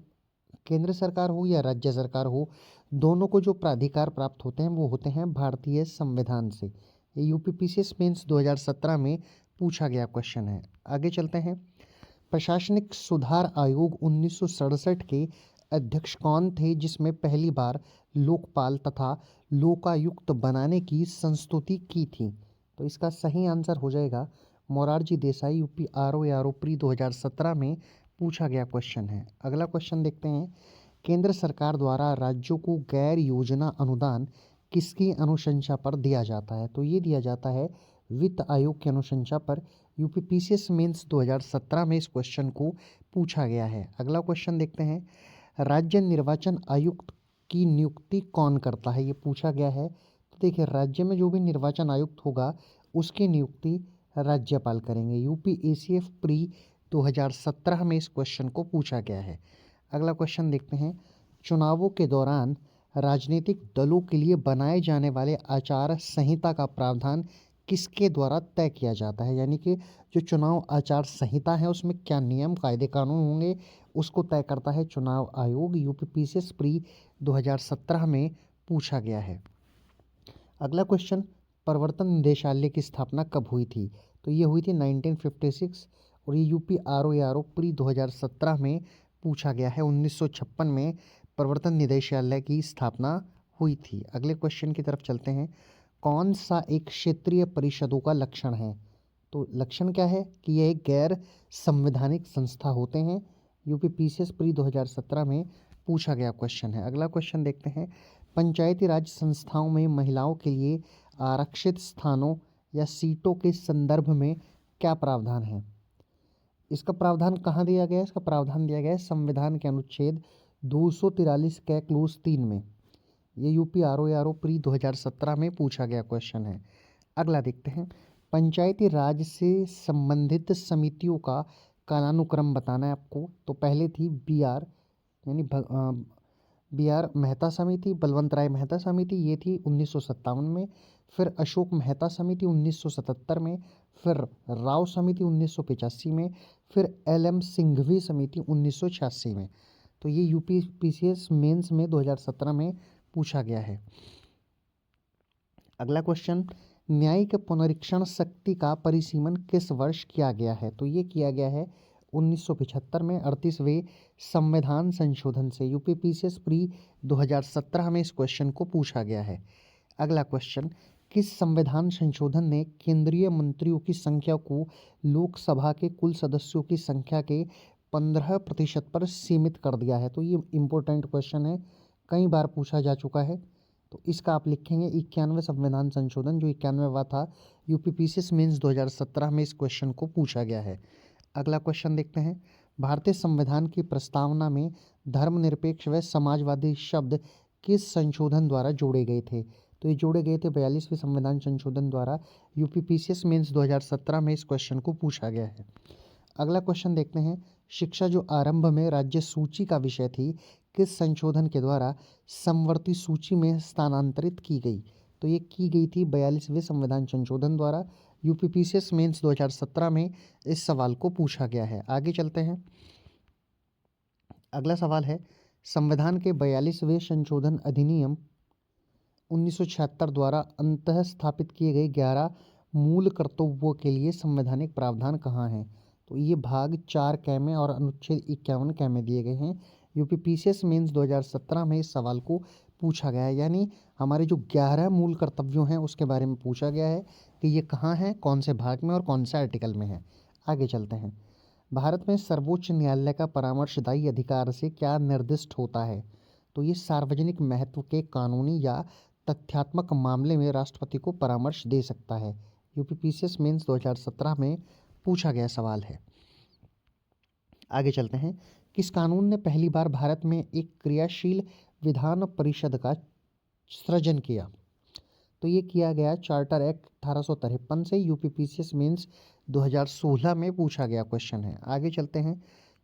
केंद्र सरकार हो या राज्य सरकार हो, दोनों को जो प्राधिकार प्राप्त होते हैं वो होते हैं भारतीय संविधान से। ये यूपीपीसीएस मेंस 2017 में पूछा गया क्वेश्चन है। आगे चलते हैं। प्रशासनिक सुधार आयोग 1967 के अध्यक्ष कौन थे, जिसमें पहली बार लोकपाल तथा लोकायुक्त बनाने की संस्तुति की थी? तो इसका सही आंसर हो जाएगा Morarji Desai. UP RO pre 2017 में पूछा गया क्वेश्चन है। अगला क्वेश्चन देखते हैं। केंद्र सरकार द्वारा राज्यों को गैर योजना अनुदान किसकी अनुशंसा पर दिया जाता है? तो ये दिया जाता है वित्त आयोग की अनुशंसा पर। यूपीपीसीएस मेंस 2017 में इस क्वेश्चन को पूछा गया है। अगला क्वेश्चन देखते हैं। राज्य निर्वाचन आयुक्त की नियुक्ति कौन करता है? ये पूछा गया है। तो देखिए, राज्य में जो भी निर्वाचन आयुक्त होगा उसकी नियुक्ति राज्यपाल करेंगे। यूपीएसीएफ प्री 2017 में इस क्वेश्चन को पूछा गया है। अगला क्वेश्चन देखते हैं। चुनावों के दौरान राजनीतिक दलों के लिए बनाए जाने वाले आचार संहिता का प्रावधान किसके द्वारा तय किया जाता है? यानी कि जो चुनाव आचार संहिता है उसमें क्या नियम कायदे कानून होंगे, उसको तय करता है चुनाव आयोग। यूपीपीसीएस प्री 2017 में पूछा गया है। अगला क्वेश्चन, प्रवर्तन निदेशालय की स्थापना कब हुई थी? तो ये हुई थी 1956 और ये यूपी आरओ प्री 2017 में पूछा गया है। 1956 में प्रवर्तन निदेशालय की स्थापना हुई थी। अगले क्वेश्चन की तरफ चलते हैं। कौन सा एक क्षेत्रीय परिषदों का लक्षण है? तो लक्षण क्या है कि यह एक गैर संवैधानिक संस्था होते हैं। यूपीपीसीएस प्री 2017 में पूछा गया क्वेश्चन है। अगला क्वेश्चन देखते हैं। पंचायती राज संस्थाओं में महिलाओं के लिए आरक्षित स्थानों या सीटों के संदर्भ में क्या प्रावधान है? इसका प्रावधान कहाँ दिया गया है? इसका प्रावधान दिया गया है संविधान के अनुच्छेद 243 के क्लोज 3 में। ये यूपी आरओ प्री 2017 में पूछा गया क्वेश्चन है। अगला देखते हैं। पंचायती राज से संबंधित समितियों का कालानुक्रम बताना है आपको। तो पहले थी बीआर यानी बीआर मेहता समिति, बलवंत राय मेहता समिति, ये थी 1957 में। फिर अशोक मेहता समिति 1977 में। फिर राव समिति 1985 में। फिर एलएम सिंघवी समिति 1986 में। तो ये यूपीपीसीएस मेंस में 2017 में पूछा गया है। अगला क्वेश्चन, न्यायिक पुनरीक्षण शक्ति का परिसीमन किस वर्ष किया गया है? तो ये किया गया है 1975 में 38वें संविधान संशोधन से। यूपीपीसीएस प्री 2017 में इस क्वेश्चन को पूछा गया है। अगला क्वेश्चन, किस संविधान संशोधन ने केंद्रीय मंत्रियों की संख्या को लोकसभा के कुल सदस्यों की संख्या के 15% पर सीमित कर दिया है? तो ये इम्पोर्टेंट क्वेश्चन है, कई बार पूछा जा चुका है। तो इसका आप लिखेंगे 91वें संविधान संशोधन, जो 91वां था। यूपीपीसीएस मेंस 2017 में इस क्वेश्चन को पूछा गया है। अगला क्वेश्चन देखते हैं। भारतीय संविधान की प्रस्तावना में धर्मनिरपेक्ष व समाजवादी शब्द किस संशोधन द्वारा जोड़े गए थे? तो ये जोड़े गए थे 42वें संविधान संशोधन द्वारा। यूपीपीसीएस मेंस 2017 में इस क्वेश्चन को पूछा गया है। अगला क्वेश्चन देखते हैं। शिक्षा जो आरंभ में राज्य सूची का विषय थी, किस संशोधन के द्वारा समवर्ती सूची में स्थानांतरित की गई? तो ये की गई थी 42वें संविधान संशोधन द्वारा। यूपीपीसीएस मेंस 2017 में इस सवाल को पूछा गया है। आगे चलते हैं। अगला सवाल है, संविधान के 42वें संशोधन अधिनियम 1976 द्वारा अंतः स्थापित किए गए 11 मूल कर्तव्यों के लिए संवैधानिक प्रावधान कहाँ हैं? तो ये भाग 4 क में और अनुच्छेद 51 क में दिए गए हैं। यूपीपीसीएस मेंस 2017 में इस सवाल को पूछा गया है। यानी हमारे जो 11 मूल कर्तव्यों हैं उसके बारे में पूछा गया है कि ये कहाँ हैं, कौन से भाग में और कौन से आर्टिकल में है। आगे चलते हैं। भारत में सर्वोच्च न्यायालय का परामर्शदायी अधिकार से क्या निर्दिष्ट होता है? तो ये सार्वजनिक महत्व के कानूनी या तथ्यात्मक मामले में राष्ट्रपति को परामर्श दे सकता है। यूपीपीसीएस मेंस 2017 में पूछा गया सवाल है। आगे चलते हैं। किस कानून ने पहली बार भारत में एक क्रियाशील विधान परिषद का सृजन किया? तो ये किया गया चार्टर एक्ट 1853 से। यूपीपीसीएस मेंस 2016 में पूछा गया क्वेश्चन है। आगे चलते हैं।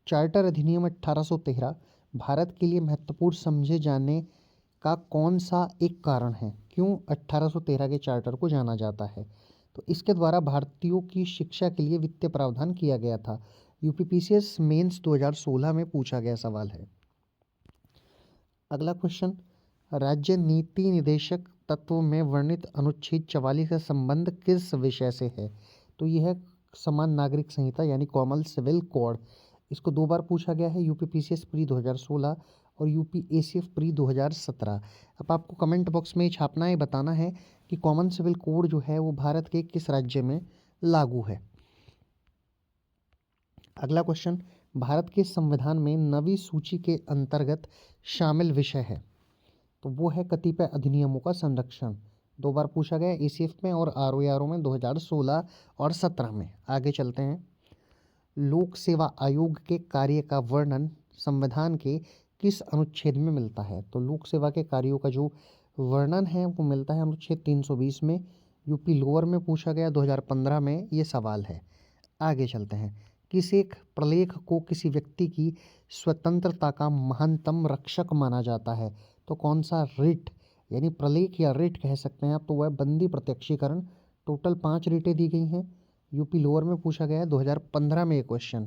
चार्टर अधिनियम 1813 भारत के लिए महत्वपूर्ण समझे जाने का कौन सा एक कारण है? क्यों 1813 के चार्टर को जाना जाता है? तो इसके द्वारा भारतीयों की शिक्षा के लिए वित्तीय प्रावधान किया गया था। यूपीपीसीएस मेंस 2016 में पूछा गया सवाल है। अगला क्वेश्चन, राज्य नीति निदेशक तत्व में वर्णित अनुच्छेद 44 का संबंध किस विषय से है? तो यह है समान नागरिक संहिता यानी कॉमन सिविल कोड। इसको 2 बार पूछा गया है, यूपीपीसीएस प्री 2016 और यूपीएसीएफ प्री 2017। अब आपको कमेंट बॉक्स में छापना है, बताना है कि कॉमन सिविल कोड जो है वो भारत के किस राज्य में लागू है। अगला क्वेश्चन, भारत के संविधान में नवीं सूची के अंतर्गत शामिल विषय है? तो वो है कतिपय अधिनियमों का संरक्षण। 2 बार पूछा गया, एसीएफ में और आरओ में 2016 और 17 में। आगे चलते हैं, लोक सेवा आयोग के कार्य का वर्णन संविधान के किस अनुच्छेद में मिलता है? तो लोक सेवा के कार्यों का जो वर्णन है वो मिलता है अनुच्छेद 320 में। यूपी लोअर में पूछा गया 2015 में ये सवाल है। आगे चलते हैं, किस एक प्रलेख को किसी व्यक्ति की स्वतंत्रता का महानतम रक्षक माना जाता है? तो कौन सा रिट यानी प्रलेख या रिट कह सकते हैं आप, तो वह बंदी प्रत्यक्षीकरण। टोटल 5 रिटें दी गई हैं। यूपी लोअर में पूछा गया है 2015 में ये क्वेश्चन।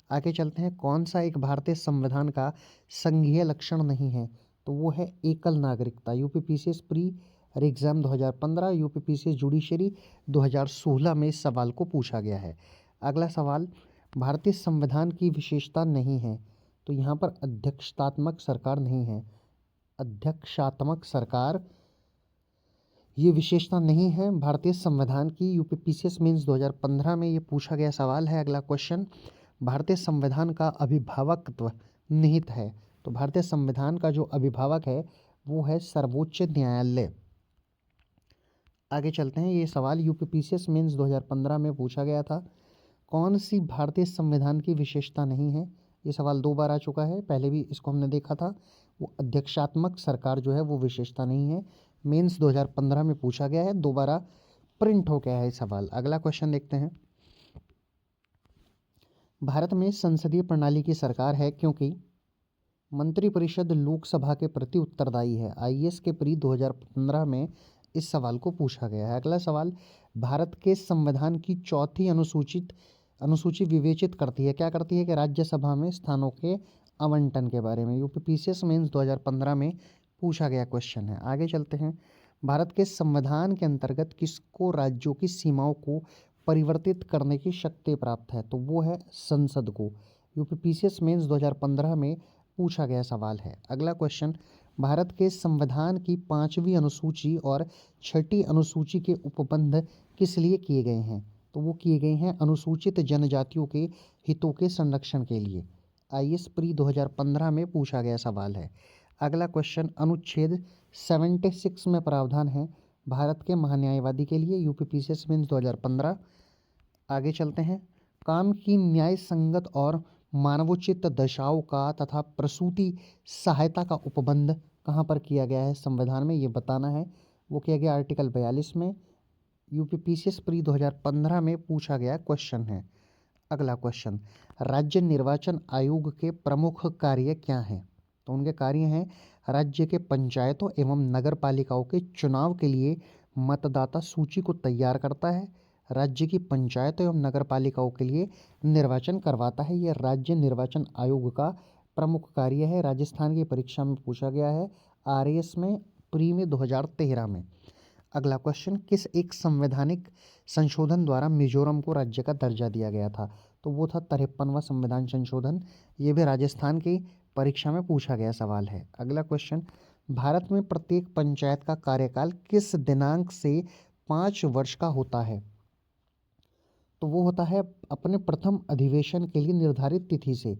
आगे चलते हैं, कौन सा एक भारतीय संविधान का संघीय लक्षण नहीं है? तो वो है एकल नागरिकता। UPPCS pre exam 2015, UPPCS judiciary 2016 में इस सवाल को पूछा गया है। अगला सवाल, भारतीय संविधान की विशेषता नहीं है? तो यहाँ पर अध्यक्षतात्मक सरकार नहीं है, अध्यक्षात्मक सरकार ये विशेषता नहीं है भारतीय संविधान की। यूपीपीसीएस मेंस 2015 में ये पूछा गया सवाल है। अगला क्वेश्चन, भारतीय संविधान का अभिभावकत्व निहित है? तो भारतीय संविधान का जो अभिभावक है वो है सर्वोच्च न्यायालय। आगे चलते हैं, ये सवाल यूपीपीसीएस मेंस 2015 में पूछा गया था। कौन सी भारतीय संविधान की विशेषता नहीं है? ये सवाल 2 बार आ चुका है, पहले भी इसको हमने देखा था। वो अध्यक्षात्मक सरकार जो है वो विशेषता नहीं है। मेंस 2015 में पूछा गया है, दोबारा प्रिंट हो गया है सवाल। अगला क्वेश्चन देखते हैं, भारत में संसदीय प्रणाली की सरकार है क्योंकि मंत्रिपरिषद लोकसभा के प्रति उत्तरदायी है। आईएएस के प्री 2015 में इस सवाल को पूछा गया है। अगला सवाल, भारत के संविधान की चौथी अनुसूची विवेचित करती है, क्या करती है कि राज्यसभा में स्थानों के आवंटन के बारे में। यूपीपीसीएस मेंस 2015 में पूछा गया क्वेश्चन है। आगे चलते हैं, भारत के संविधान के अंतर्गत किसको राज्यों की सीमाओं को परिवर्तित करने की शक्ति प्राप्त है? तो वो है संसद को। यूपीपीसीएस मेंस 2015 में पूछा गया सवाल है। अगला क्वेश्चन, भारत के संविधान की 5वीं अनुसूची और 6ठी अनुसूची के उपबंध किस लिए किए गए हैं? तो वो किए गए हैं अनुसूचित जनजातियों के हितों के संरक्षण के लिए। आईएएस प्री 2015 में पूछा गया सवाल है। अगला क्वेश्चन, अनुच्छेद 76 में प्रावधान है भारत के महान्यायवादी के लिए। UPPCS mains 2015। आगे चलते हैं, काम की न्याय संगत और मानवोचित दशाओं का तथा प्रसूति सहायता का उपबंध कहाँ पर किया गया है संविधान में, ये बताना है। वो किया गया आर्टिकल 42 में। यूपीपीसीएस प्री 2015 में पूछा गया क्वेश्चन है। अगला क्वेश्चन, राज्य निर्वाचन आयोग के प्रमुख कार्य क्या हैं? तो उनके कार्य हैं, राज्य के पंचायतों एवं नगर पालिकाओं के चुनाव के लिए मतदाता सूची को तैयार करता है, राज्य की पंचायतों एवं नगर पालिकाओं के लिए निर्वाचन करवाता है। यह राज्य निर्वाचन आयोग का प्रमुख कार्य है। राजस्थान की परीक्षा में पूछा गया है, आरएएस में प्री में 2013 में। अगला क्वेश्चन, किस एक संवैधानिक संशोधन द्वारा मिजोरम को राज्य का दर्जा दिया गया था? तो वो था 53वां संविधान संशोधन। ये भी राजस्थान की परीक्षा में पूछा गया सवाल है। अगला क्वेश्चन, भारत में प्रत्येक पंचायत का कार्यकाल किस दिनांक से 5 वर्ष का होता है? तो वो होता है अपने प्रथम अधिवेशन के लिए निर्धारित तिथि से।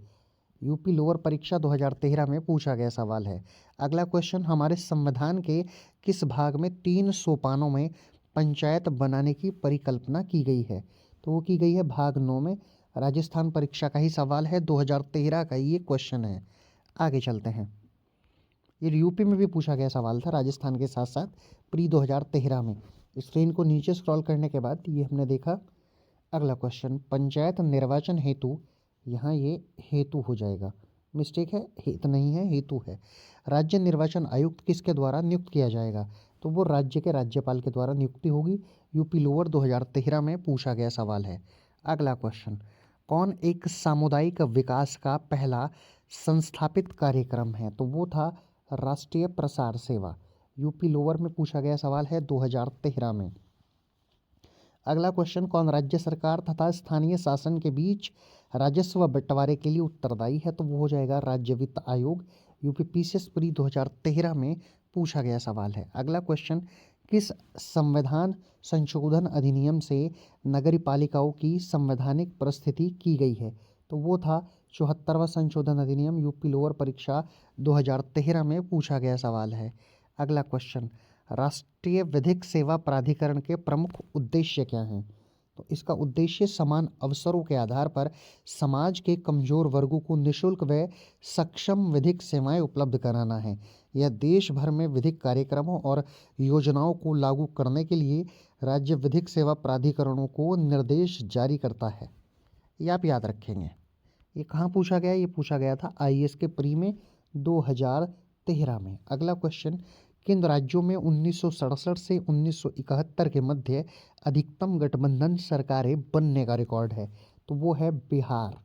यूपी लोअर परीक्षा 2013 में पूछा गया सवाल है। अगला क्वेश्चन, हमारे संविधान के किस भाग में 3 सोपानों में पंचायत बनाने की परिकल्पना की गई है? तो वो की गई है भाग 9 में। राजस्थान परीक्षा का ही सवाल है, 2013 का ये क्वेश्चन है। आगे चलते हैं, ये यूपी में भी पूछा गया सवाल था राजस्थान के साथ साथ प्री 2013 में। स्क्रीन को नीचे स्क्रॉल करने के बाद ये हमने देखा। अगला क्वेश्चन, पंचायत निर्वाचन हेतु, यहाँ ये हेतु हो जाएगा, मिस्टेक है, हित नहीं है, हेतु है। राज्य निर्वाचन आयुक्त किसके द्वारा नियुक्त किया जाएगा? तो वो राज्य के राज्यपाल के द्वारा नियुक्ति होगी। यूपी लोअर 2013 में पूछा गया सवाल है। अगला क्वेश्चन, कौन एक सामुदायिक विकास का पहला संस्थापित कार्यक्रम है? तो वो था राष्ट्रीय प्रसार सेवा। यूपी लोअर में पूछा गया सवाल है 2013 में। अगला क्वेश्चन, कौन राज्य सरकार तथा स्थानीय शासन के बीच राजस्व बंटवारे के लिए उत्तरदायी है? तो वो हो जाएगा राज्य वित्त आयोग। यूपी पीसीएस प्री 2013 में पूछा गया सवाल है। अगला क्वेश्चन, किस संविधान संशोधन अधिनियम से नगरपालिकाओं की संवैधानिक परिस्थिति की गई है? तो वो था 74वां संशोधन अधिनियम। यूपी लोअर परीक्षा 2013 में पूछा गया सवाल है। अगला क्वेश्चन, राष्ट्रीय विधिक सेवा प्राधिकरण के प्रमुख उद्देश्य क्या हैं? तो इसका उद्देश्य समान अवसरों के आधार पर समाज के कमजोर वर्गों को निःशुल्क व सक्षम विधिक सेवाएं उपलब्ध कराना है। यह देश भर में विधिक कार्यक्रमों और योजनाओं को लागू करने के लिए राज्य विधिक सेवा प्राधिकरणों को निर्देश जारी करता है। ये आप याद रखेंगे। ये कहाँ पूछा गया? ये पूछा गया था आईएएस के प्री में 2013 में। अगला क्वेश्चन, किन राज्यों में 1967 से 1971 के मध्य अधिकतम गठबंधन सरकारें बनने का रिकॉर्ड है? तो वो है बिहार।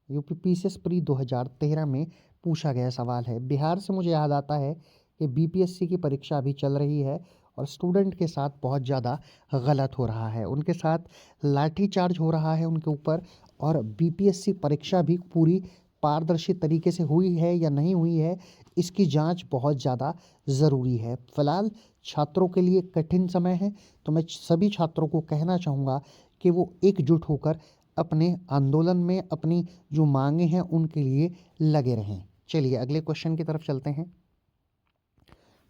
यूपी पीसीएस प्री 2013 में पूछा गया सवाल है। बिहार से मुझे याद आता है कि बीपीएससी की परीक्षा अभी चल रही है और स्टूडेंट के साथ बहुत ज़्यादा गलत हो रहा है, उनके साथ लाठीचार्ज हो रहा है उनके ऊपर। और बीपीएससी परीक्षा भी पूरी पारदर्शी तरीके से हुई है या नहीं हुई है, इसकी जांच बहुत ज़्यादा ज़रूरी है। फिलहाल छात्रों के लिए कठिन समय है, तो मैं सभी छात्रों को कहना चाहूँगा कि वो एकजुट होकर अपने आंदोलन में अपनी जो मांगे हैं उनके लिए लगे रहें। चलिए अगले क्वेश्चन की तरफ चलते हैं।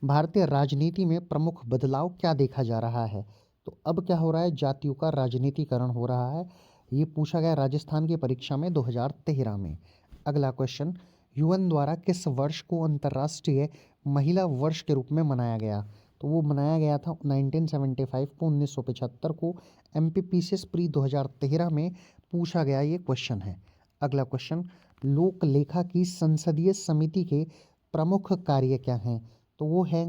भारतीय राजनीति में प्रमुख बदलाव क्या देखा जा रहा है? तो अब क्या हो रहा है? जातियों का राजनीतिकरण हो रहा है। ये पूछा गया राजस्थान की परीक्षा में 2013 में। अगला क्वेश्चन, यूएन द्वारा किस वर्ष को अंतर्राष्ट्रीय महिला वर्ष के रूप में मनाया गया? तो वो मनाया गया था 1975 को, 1975 को। एमपीपीसीएस प्री 2013 में पूछा गया ये क्वेश्चन है। अगला क्वेश्चन, लोक लेखा की संसदीय समिति के प्रमुख कार्य क्या हैं? तो वो है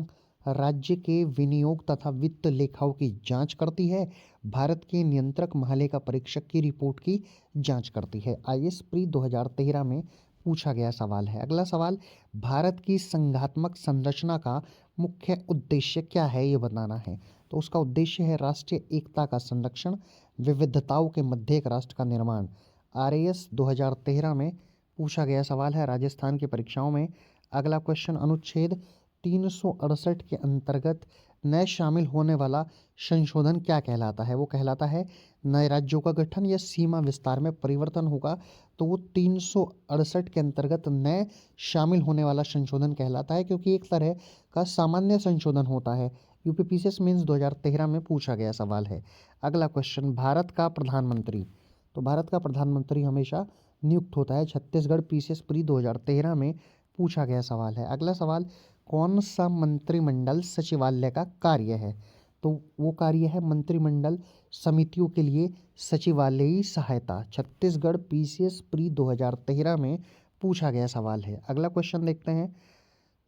राज्य के विनियोग तथा वित्त लेखाओं की जांच करती है, भारत के नियंत्रक महालेखा परीक्षक की रिपोर्ट की जांच करती है। आईएएस प्री 2013 में पूछा गया सवाल है। अगला सवाल, भारत की संघात्मक संरचना का मुख्य उद्देश्य क्या है? ये बताना है। तो उसका उद्देश्य है राष्ट्रीय एकता का संरक्षण, विविधताओं के मध्य एक राष्ट्र का निर्माण। आरएएस 2013 में पूछा गया सवाल है राजस्थान की परीक्षाओं में। अगला क्वेश्चन, अनुच्छेद 368 के अंतर्गत नए शामिल होने वाला संशोधन क्या कहलाता है? वो कहलाता है नए राज्यों का गठन या सीमा विस्तार में परिवर्तन होगा, तो वो 368 के अंतर्गत नए शामिल होने वाला संशोधन कहलाता है, क्योंकि एक तरह का सामान्य संशोधन होता है। यूपीपीसीएस मेंस 2013 में पूछा गया सवाल है। अगला क्वेश्चन, भारत का प्रधानमंत्री। तो भारत का प्रधानमंत्री हमेशा नियुक्त होता है। छत्तीसगढ़ पीसीएस प्री 2013 में पूछा गया सवाल है। अगला सवाल, कौन सा मंत्रिमंडल सचिवालय का कार्य है? तो वो कार्य है मंत्रिमंडल समितियों के लिए सचिवालयी सहायता। छत्तीसगढ़ पीसीएस प्री 2013 में पूछा गया सवाल है। अगला क्वेश्चन देखते हैं।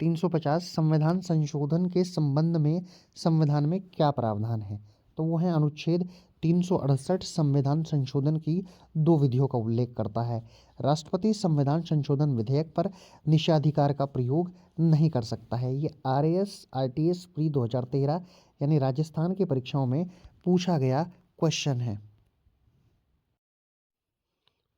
350 संविधान संशोधन के संबंध में संविधान में क्या प्रावधान है? तो वो है अनुच्छेद 368 संविधान संशोधन की दो विधियों का उल्लेख करता है। राष्ट्रपति संविधान संशोधन विधेयक पर निषेधाधिकार का प्रयोग नहीं कर सकता है। ये आरएएस आरटीएस प्री 2013 यानी राजस्थान की परीक्षाओं में पूछा गया क्वेश्चन है।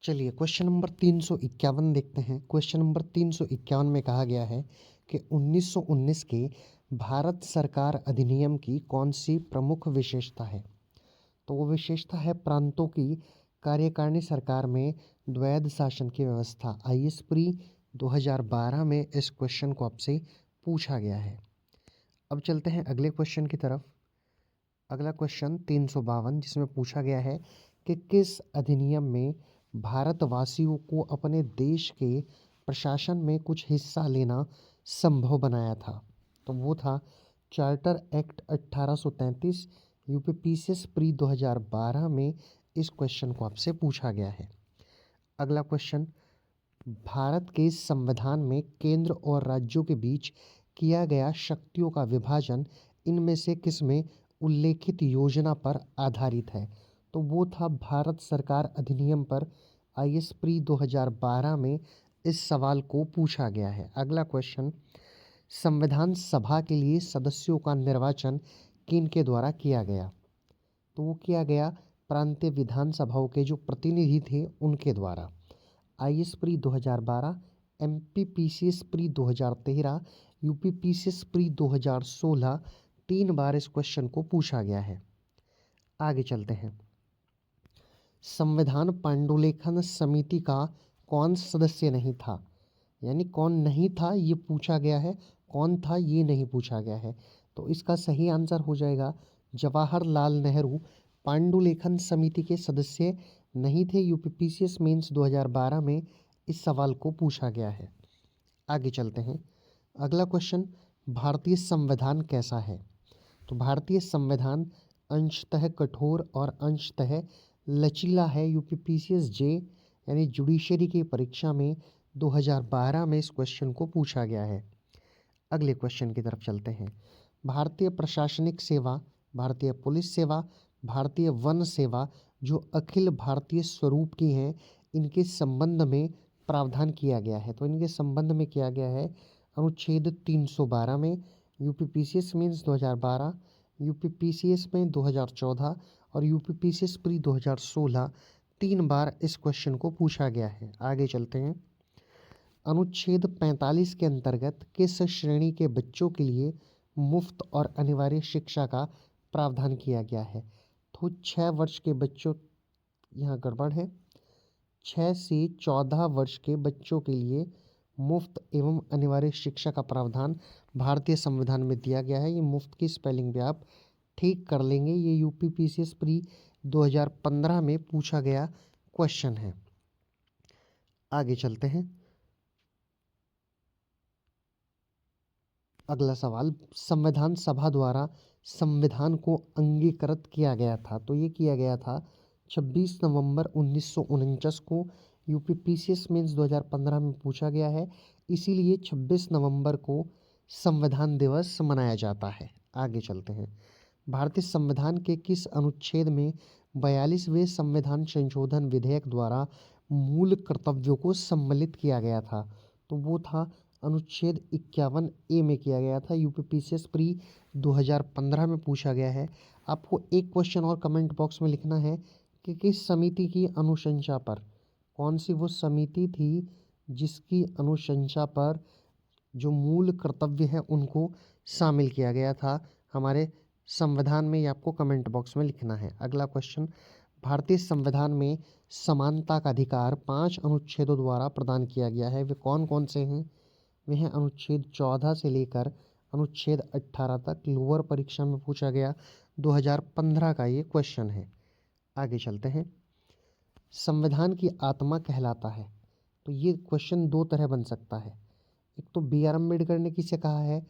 चलिए क्वेश्चन नंबर 351 देखते हैं। क्वेश्चन नंबर 351 में कहा गया है कि 1919 के भारत सरकार अधिनियम की कौन सी प्रमुख विशेषता है? तो वो विशेषता है प्रांतों की कार्यकारिणी सरकार में द्वैध शासन की व्यवस्था। आईएएस प्री 2012 में इस क्वेश्चन को आपसे पूछा गया है। अब चलते हैं अगले क्वेश्चन की तरफ। अगला क्वेश्चन 352, जिसमें पूछा गया है कि किस अधिनियम में भारतवासियों को अपने देश के प्रशासन में कुछ हिस्सा लेना संभव बनाया था? तो वो था चार्टर एक्ट 1833। यूपीपीसीएस प्री 2012 में इस क्वेश्चन को आपसे पूछा गया है। अगला क्वेश्चन, भारत के संविधान में केंद्र और राज्यों के बीच किया गया शक्तियों का विभाजन इनमें से किसमें उल्लेखित योजना पर आधारित है? तो वो था भारत सरकार अधिनियम पर आईएएस प्री 2012 में इस सवाल को पूछा गया है। अगला क्वेश्चन, संविधान सभा के लिए सदस्यों का निर्वाचन किनके द्वारा किया गया? तो वो किया गया प्रांतीय विधानसभाओं के जो प्रतिनिधि थे उनके द्वारा। IAS pre 2012, MP PCS pre 2013, UP PCS pre 2016, 3 बार इस क्वेश्चन को पूछा गया है। आगे चलते हैं। संविधान पांडुलेखन समिति का कौन सदस्य नहीं था? यानी कौन नहीं था ये पूछा गया है, कौन था ये नहीं पूछा गया है। तो इसका सही आंसर हो जाएगा जवाहरलाल नेहरू पांडुलेखन समिति के सदस्य नहीं थे। यूपीपीसीएस मेंस 2012 में इस सवाल को पूछा गया है। आगे चलते हैं। अगला क्वेश्चन, भारतीय संविधान कैसा है? तो भारतीय संविधान अंशतः कठोर और अंशतः लचीला है। यूपीपीसीएस जे यानी जुडिशरी की परीक्षा में 2012 में इस क्वेश्चन को पूछा गया है। अगले क्वेश्चन की तरफ चलते हैं। भारतीय प्रशासनिक सेवा, भारतीय पुलिस सेवा, भारतीय वन सेवा जो अखिल भारतीय स्वरूप की हैं, इनके संबंध में प्रावधान किया गया है। तो इनके संबंध में किया गया है अनुच्छेद 312 में। यूपीपीसीएस मीन्स 2012, यूपीपीसीएस में 2014 और यूपीपीसीएस प्री 2016, 3 बार इस क्वेश्चन को पूछा गया है। आगे चलते हैं। अनुच्छेद 45 के अंतर्गत किस श्रेणी के बच्चों के लिए मुफ्त और अनिवार्य शिक्षा का प्रावधान किया गया है? तो 6 वर्ष के बच्चों, यहाँ गड़बड़ है, 6 से 14 वर्ष के बच्चों के लिए मुफ्त एवं अनिवार्य शिक्षा का प्रावधान भारतीय संविधान में दिया गया है। ये मुफ्त की स्पेलिंग भी आप ठीक कर लेंगे। ये यूपीपीसीएस प्री 2015 में पूछा गया क्वेश्चन है। आगे चलते हैं। अगला सवाल, संविधान सभा द्वारा संविधान को अंगीकृत किया गया था। तो ये किया गया था 26 नवंबर 1949 को। यूपीपीसीएस मेंस 2015 में पूछा गया है, इसीलिए 26 नवंबर को संविधान दिवस मनाया जाता है। आगे चलते हैं। भारतीय संविधान के किस अनुच्छेद में 42वें संविधान संशोधन विधेयक द्वारा मूल कर्तव्यों को सम्मिलित किया गया था? तो वो था अनुच्छेद 51 ए में किया गया था। यूपीपीसीएस प्री 2015 में पूछा गया है। आपको एक क्वेश्चन और कमेंट बॉक्स में लिखना है कि किस समिति की अनुशंसा पर, कौन सी वो समिति थी जिसकी अनुशंसा पर जो मूल कर्तव्य है उनको शामिल किया गया था हमारे संविधान में। ये आपको कमेंट बॉक्स में लिखना है। अगला क्वेश्चन, भारतीय संविधान में समानता का अधिकार 5 अनुच्छेदों द्वारा प्रदान किया गया है। वे कौन कौन से हैं? वे हैं अनुच्छेद 14 से लेकर अनुच्छेद 18 तक। लोअर परीक्षा में पूछा गया 2015 का ये क्वेश्चन है। आगे चलते हैं। संविधान की आत्मा कहलाता है। तो ये क्वेश्चन 2 तरह बन सकता है। एक तो बी आर अम्बेडकर ने किसे कहा है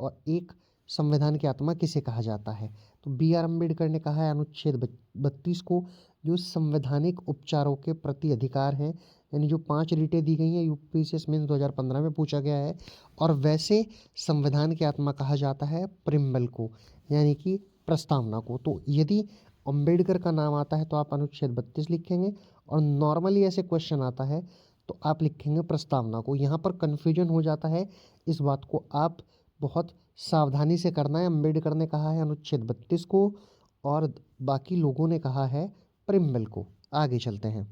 और एक संविधान की आत्मा किसे कहा जाता है। तो बी आर अम्बेडकर ने कहा है अनुच्छेद 32 को, जो संवैधानिक उपचारों के प्रति अधिकार हैं, यानी जो 5 रीटें दी गई हैं। यूपीपीसीएस मेंस 2015 में पूछा गया है। और वैसे संविधान की आत्मा कहा जाता है प्रिम्बल को, यानी कि प्रस्तावना को। तो यदि अम्बेडकर का नाम आता है तो आप अनुच्छेद 32 लिखेंगे, और नॉर्मली ऐसे क्वेश्चन आता है तो आप लिखेंगे प्रस्तावना को। यहाँ पर कन्फ्यूजन हो जाता है, इस बात को आप बहुत सावधानी से करना है। अम्बेडकर ने कहा है अनुच्छेद 32 को और बाकी लोगों ने कहा है प्रिम्बल को। आगे चलते हैं।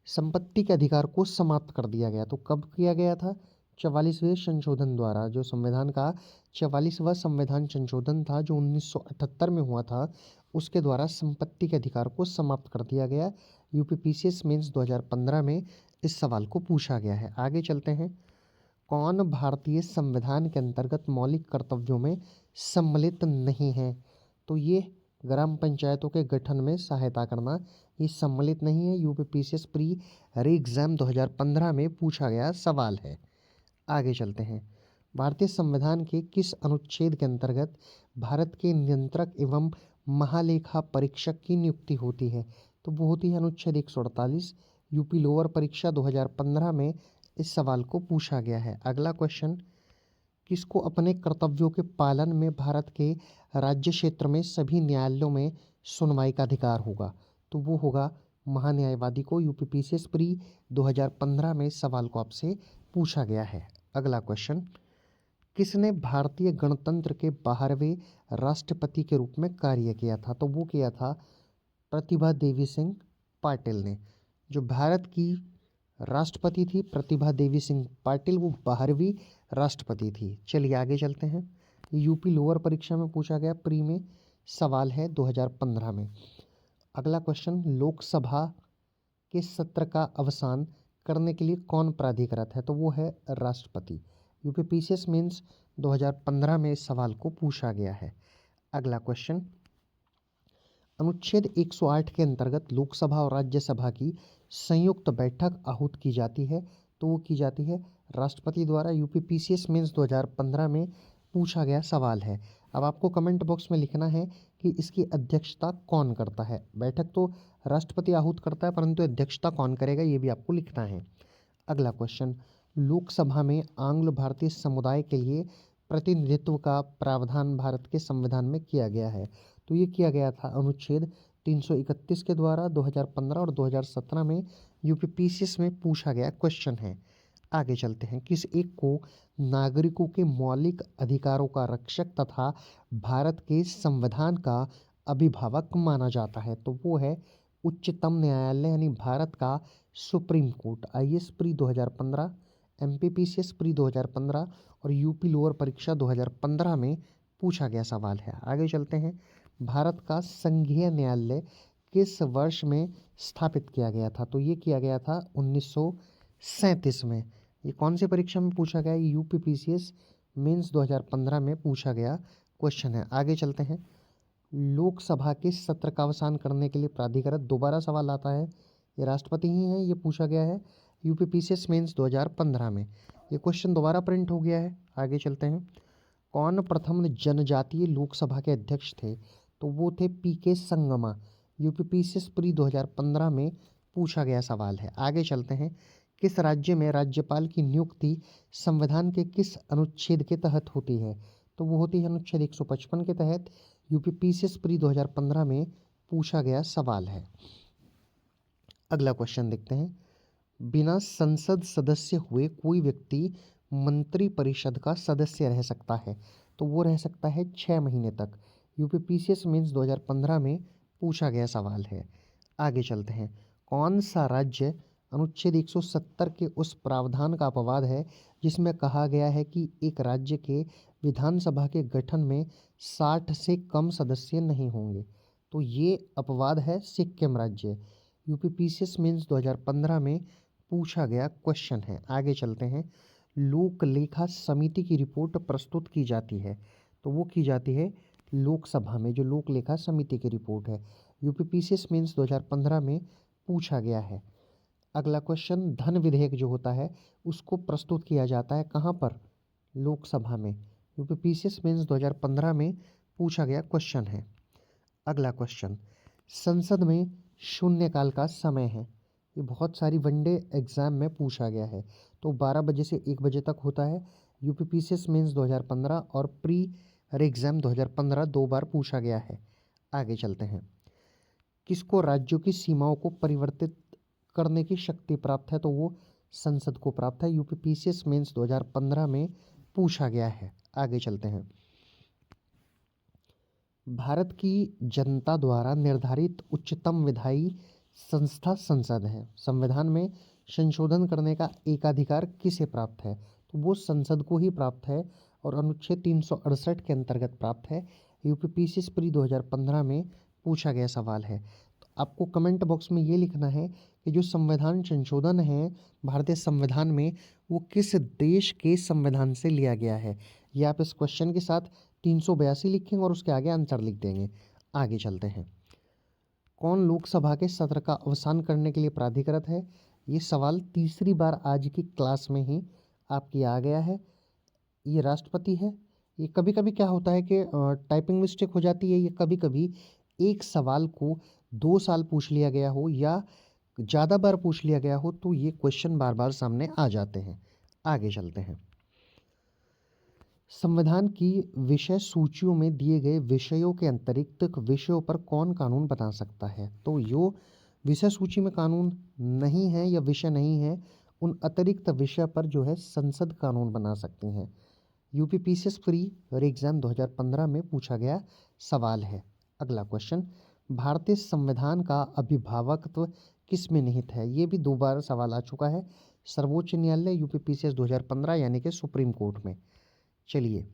संपत्ति के अधिकार को समाप्त कर दिया गया। तो कब किया गया था? 44वें संशोधन द्वारा। जो संविधान का 44वां संविधान संशोधन था जो 1978 में हुआ था, उसके द्वारा संपत्ति के अधिकार को समाप्त कर दिया गया। यूपीपीसीएस मेंस 2015 में इस सवाल को पूछा गया है। आगे चलते हैं। कौन भारतीय संविधान के अंतर्गत मौलिक कर्तव्यों में सम्मिलित नहीं है? तो ये ग्राम पंचायतों के गठन में सहायता करना, ये सम्मिलित नहीं है। यूपीपीसीएस प्री री एग्जाम 2015 में पूछा गया सवाल है। आगे चलते हैं। भारतीय संविधान के किस अनुच्छेद के अंतर्गत भारत के नियंत्रक एवं महालेखा परीक्षक की नियुक्ति होती है? तो वो होती है अनुच्छेद 148। यूपी लोअर परीक्षा 2015 में इस सवाल को पूछा गया है। अगला क्वेश्चन, किसको अपने कर्तव्यों के पालन में भारत के राज्य क्षेत्र में सभी न्यायालयों में सुनवाई का अधिकार होगा? तो वो होगा महान्यायवादी को। यूपीपीसीएस प्री 2015 में सवाल को आपसे पूछा गया है। अगला क्वेश्चन, किसने भारतीय गणतंत्र के 12वें राष्ट्रपति के रूप में कार्य किया था? तो वो किया था प्रतिभा देवी सिंह पाटिल ने। जो भारत की राष्ट्रपति थी प्रतिभा देवी सिंह पाटिल, वो 12वीं राष्ट्रपति थी। चलिए आगे चलते हैं। यूपी लोअर परीक्षा में पूछा गया प्री में सवाल है 2015 में। अगला क्वेश्चन, लोकसभा के सत्र का अवसान करने के लिए कौन प्राधिकृत है? तो वो है राष्ट्रपति। यूपीपीसीएस मेंस 2015 में इस सवाल को पूछा गया है। अगला क्वेश्चन, अनुच्छेद 108 के अंतर्गत लोकसभा और राज्यसभा की संयुक्त बैठक आहूत की जाती है। तो वो की जाती है राष्ट्रपति द्वारा। यूपीपीसीएस मेंस 2015 में पूछा गया सवाल है। अब आपको कमेंट बॉक्स में लिखना है कि इसकी अध्यक्षता कौन करता है। बैठक तो राष्ट्रपति आहूत करता है, परंतु अध्यक्षता कौन करेगा ये भी आपको लिखना है। अगला क्वेश्चन, लोकसभा में आंग्ल भारतीय समुदाय के लिए प्रतिनिधित्व का प्रावधान भारत के संविधान में किया गया है। तो ये किया गया था अनुच्छेद 331 के द्वारा 2015 और 2017 में। यूपीपीसीएस में पूछा गया क्वेश्चन है। आगे चलते हैं। किस एक को नागरिकों के मौलिक अधिकारों का रक्षक तथा भारत के संविधान का अभिभावक माना जाता है? तो वो है उच्चतम न्यायालय यानी भारत का supreme court. IAS pre 2015, MPPCS pre 2015 और यूपी लोअर परीक्षा 2015 में पूछा गया सवाल है। आगे चलते हैं। भारत का संघीय न्यायालय किस वर्ष में स्थापित किया गया था? तो ये किया गया था 1937 में। ये कौन सी परीक्षा में पूछा गया? यूपीपीसीएस मेंस 2015 में पूछा गया क्वेश्चन है। आगे चलते हैं। लोकसभा के सत्र का अवसान करने के लिए प्राधिकृत, दोबारा सवाल आता है। ये राष्ट्रपति ही है, ये पूछा गया है यूपीपीसीएस मेंस 2015 में। ये क्वेश्चन दोबारा प्रिंट हो गया है। आगे चलते हैं। कौन प्रथम जनजातीय लोकसभा के अध्यक्ष थे? तो वो थे पीके संगमा। यूपीपीसीएस प्री 2015 में पूछा गया सवाल है। आगे चलते हैं। किस राज्य में राज्यपाल की नियुक्ति संविधान के किस अनुच्छेद के तहत होती है? तो वो होती है अनुच्छेद 155 के तहत। यूपीपीसीएस प्री 2015 में पूछा गया सवाल है। अगला क्वेश्चन देखते हैं। बिना संसद सदस्य हुए कोई व्यक्ति मंत्री परिषद का सदस्य रह सकता है? तो वो रह सकता है 6 महीने तक। यूपीपीसीएस मेंस 2015 में पूछा गया सवाल है। आगे चलते हैं। कौन सा राज्य अनुच्छेद 170 के उस प्रावधान का अपवाद है जिसमें कहा गया है कि एक राज्य के विधानसभा के गठन में 60 से कम सदस्य नहीं होंगे? तो ये अपवाद है सिक्किम राज्य। यूपीपीसीएस मेंस 2015 में पूछा गया क्वेश्चन है। आगे चलते हैं। लोक लेखा समिति की रिपोर्ट प्रस्तुत की जाती है? तो वो की जाती है लोकसभा में, जो लोक लेखा समिति की रिपोर्ट है। यूपीपीसीएस मेंस 2015 में पूछा गया है। अगला क्वेश्चन, धन विधेयक जो होता है उसको प्रस्तुत किया जाता है कहाँ पर? लोकसभा में। यूपीपीसीएस मेंस 2015 में पूछा गया क्वेश्चन है। अगला क्वेश्चन, संसद में शून्यकाल का समय है। ये बहुत सारी वनडे एग्जाम में पूछा गया है। तो 12 बजे से 1 बजे तक होता है। यूपीपीसीएस मेंस 2015 और प्री एग्जाम 2015 दो बार पूछा गया है। आगे चलते हैं। किसको राज्यों की सीमाओं को परिवर्तित करने की शक्ति प्राप्त है? तो वो संसद को प्राप्त है। यूपीपीसीएस मेंस 2015 में पूछा गया है। आगे चलते हैं। भारत की जनता द्वारा निर्धारित उच्चतम विधायी संस्था संसद है। संविधान में संशोधन करने का एकाधिकार किसे प्राप्त है? तो वो संसद को ही प्राप्त है और अनुच्छेद 368 के अंतर्गत प्राप्त है। यूपीपीसीएस प्री 2015 में पूछा गया सवाल है। तो आपको कमेंट बॉक्स में ये लिखना है कि जो संविधान संशोधन है भारतीय संविधान में, वो किस देश के संविधान से लिया गया है। ये आप इस क्वेश्चन के साथ 382 लिखेंगे और उसके आगे आंसर लिख देंगे। आगे चलते हैं। कौन लोकसभा के सत्र का अवसान करने के लिए प्राधिकृत है? ये सवाल तीसरी बार आज की क्लास में ही आपकी आ गया है। ये राष्ट्रपति है। ये कभी कभी क्या होता है कि टाइपिंग मिस्टेक हो जाती है। ये कभी कभी एक सवाल को 2 साल पूछ लिया गया हो या ज़्यादा बार पूछ लिया गया हो, तो ये क्वेश्चन बार बार सामने आ जाते हैं। आगे चलते हैं। संविधान की विषय सूचियों में दिए गए विषयों के अतिरिक्त विषयों पर कौन कानून बना सकता है? तो जो विषय सूची में कानून नहीं है या विषय नहीं है, उन अतिरिक्त विषय पर जो है संसद कानून बना सकती हैं। यूपीपीसीएस प्री और एग्जाम 2015 में पूछा गया सवाल है। अगला क्वेश्चन, भारतीय संविधान का अभिभावकत्व किस में निहित है? ये भी 2 बार सवाल आ चुका है, सर्वोच्च न्यायालय, यूपीपीसीएस 2015 यानी कि सुप्रीम कोर्ट में। चलिए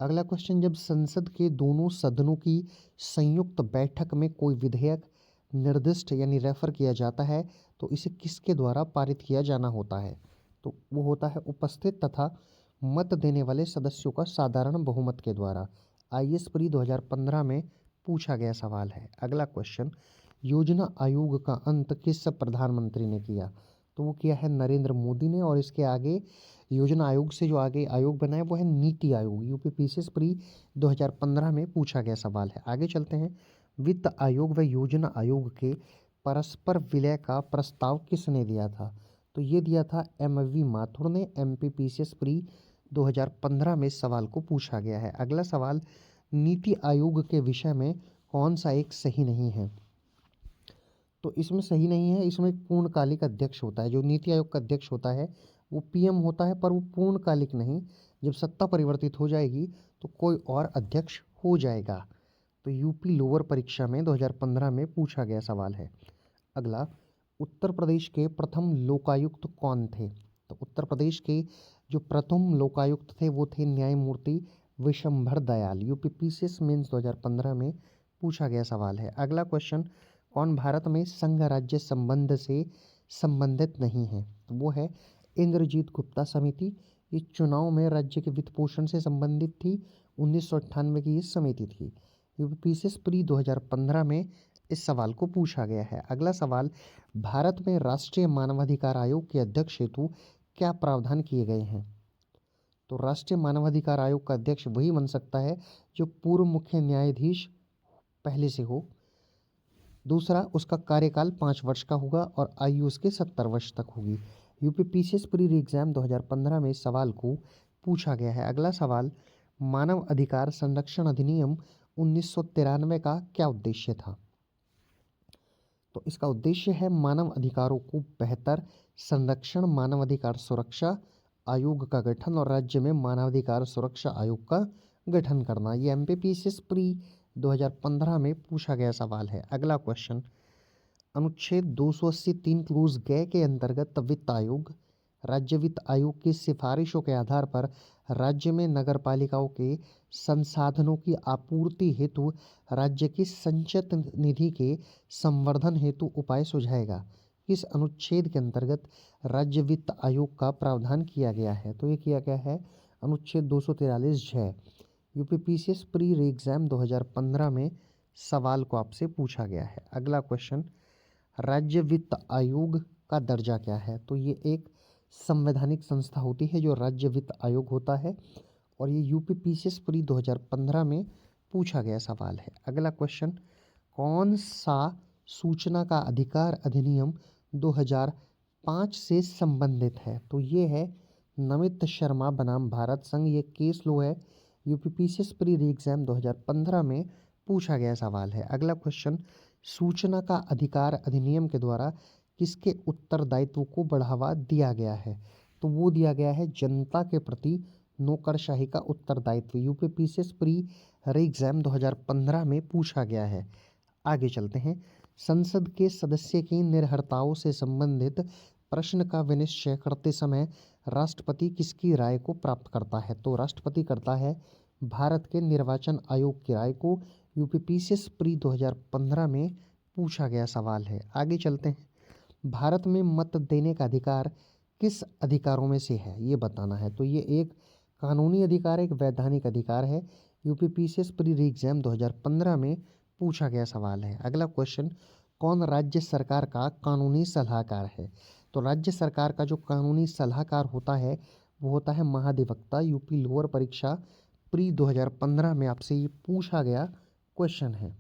अगला क्वेश्चन, जब संसद के दोनों सदनों की संयुक्त बैठक में कोई विधेयक निर्दिष्ट यानी रेफर किया जाता है तो इसे किसके द्वारा पारित किया जाना होता है? तो वो होता है उपस्थित तथा मत देने वाले सदस्यों का साधारण बहुमत के द्वारा। आईएएस प्री 2015 में पूछा गया सवाल है। अगला क्वेश्चन, योजना आयोग का अंत किस प्रधानमंत्री ने किया? तो वो किया है नरेंद्र मोदी ने, और इसके आगे योजना आयोग से जो आगे आयोग बना है वो है नीति आयोग। यूपीपीसीएस प्री 2015 में पूछा गया सवाल है। आगे चलते हैं, वित्त आयोग व योजना आयोग के परस्पर विलय का प्रस्ताव किसने दिया था? तो ये दिया था एमवी माथुर ने। एमपीपीसीएस प्री 2015 में इस सवाल को पूछा गया है। अगला सवाल, नीति आयोग के विषय में कौन सा एक सही नहीं है? तो इसमें सही नहीं है, इसमें एक पूर्णकालिक अध्यक्ष होता है। जो नीति आयोग का अध्यक्ष होता है वो पीएम होता है, पर वो पूर्णकालिक नहीं। जब सत्ता परिवर्तित हो जाएगी तो कोई और अध्यक्ष हो जाएगा। तो यूपी लोअर परीक्षा में 2015 में पूछा गया सवाल है। अगला, उत्तर प्रदेश के प्रथम लोकायुक्त कौन थे? तो उत्तर प्रदेश के जो प्रथम लोकायुक्त थे वो थे न्यायमूर्ति विशंभर दयाल। यूपीपीसीएस मेंस 2015 में पूछा गया सवाल है। अगला क्वेश्चन, कौन भारत में संघ राज्य संबंध से संबंधित नहीं है? तो वो है इंद्रजीत गुप्ता समिति। ये चुनाव में राज्य के वित्त पोषण से संबंधित थी। 1998 की ये समिति थी। यूपीपीसीएस प्री 2015 में इस सवाल को पूछा गया है। अगला सवाल, भारत में राष्ट्रीय मानवाधिकार आयोग के अध्यक्ष हेतु क्या प्रावधान किए गए हैं? तो राष्ट्रीय मानवाधिकार आयोग का अध्यक्ष वही बन सकता है जो पूर्व मुख्य न्यायाधीश पहले से हो। दूसरा, उसका कार्यकाल 5 वर्ष का होगा और आयु उसके 70 वर्ष तक होगी। यूपीपीसीएस प्री एग्जाम 2015 में इस सवाल को पूछा गया है। अगला सवाल, मानव अधिकार संरक्षण अधिनियम 1993 का क्या उद्देश्य था? तो इसका उद्देश्य है मानव अधिकारों को बेहतर संरक्षण, मानवाधिकार सुरक्षा आयोग का गठन और राज्य में मानवाधिकार सुरक्षा आयोग का गठन करना। ये एमपीपीसीएस प्री 2015 में पूछा गया सवाल है। अगला क्वेश्चन, अनुच्छेद 280 3 क्लोज ग के अंतर्गत वित्त आयोग राज्य वित्त आयोग की सिफारिशों के आधार पर राज्य में नगरपालिकाओं के संसाधनों की आपूर्ति हेतु राज्य की संचित निधि के संवर्धन हेतु उपाय सुझाएगा। किस अनुच्छेद के अंतर्गत राज्य वित्त आयोग का प्रावधान किया गया है? तो ये किया गया है अनुच्छेद 243 ज। यूपीपीसीएस प्री एग्जाम 2015 में सवाल को आपसे पूछा गया है। अगला क्वेश्चन, राज्य वित्त आयोग का दर्जा क्या है? तो ये एक संवैधानिक संस्था होती है जो राज्य वित्त आयोग होता है, और ये यूपीपीसीएस प्री 2015 में पूछा गया सवाल है। अगला क्वेश्चन, कौन सा सूचना का अधिकार अधिनियम 2005 से संबंधित है? तो ये है नमित शर्मा बनाम भारत संघ। ये केस लो है। यूपीपीसीएस प्री एग्जाम 2015 में पूछा गया सवाल है। अगला क्वेश्चन, सूचना का अधिकार अधिनियम के द्वारा किसके उत्तरदायित्व को बढ़ावा दिया गया है? तो वो दिया गया है जनता के प्रति नौकरशाही का उत्तरदायित्व। यूपीपीसीएस प्री एग्जाम 2015 में पूछा गया है। आगे चलते हैं, संसद के सदस्य की निर्भरताओं से संबंधित प्रश्न का विनिश्चय करते समय राष्ट्रपति किसकी राय को प्राप्त करता है? तो राष्ट्रपति करता है भारत के निर्वाचन आयोग की राय को। यूपीपीसीएस प्री 2015 में पूछा गया सवाल है। आगे चलते हैं, भारत में मत देने का अधिकार किस अधिकारों में से है? ये बताना है। तो ये एक कानूनी अधिकार, एक वैधानिक अधिकार है। यूपीपीसीएस प्री एग्जाम 2015 में पूछा गया सवाल है। अगला क्वेश्चन, कौन राज्य सरकार का कानूनी सलाहकार है? तो राज्य सरकार का जो कानूनी सलाहकार होता है वो होता है महाधिवक्ता। यूपी लोअर परीक्षा प्री 2015 में आपसे ये पूछा गया क्वेश्चन है।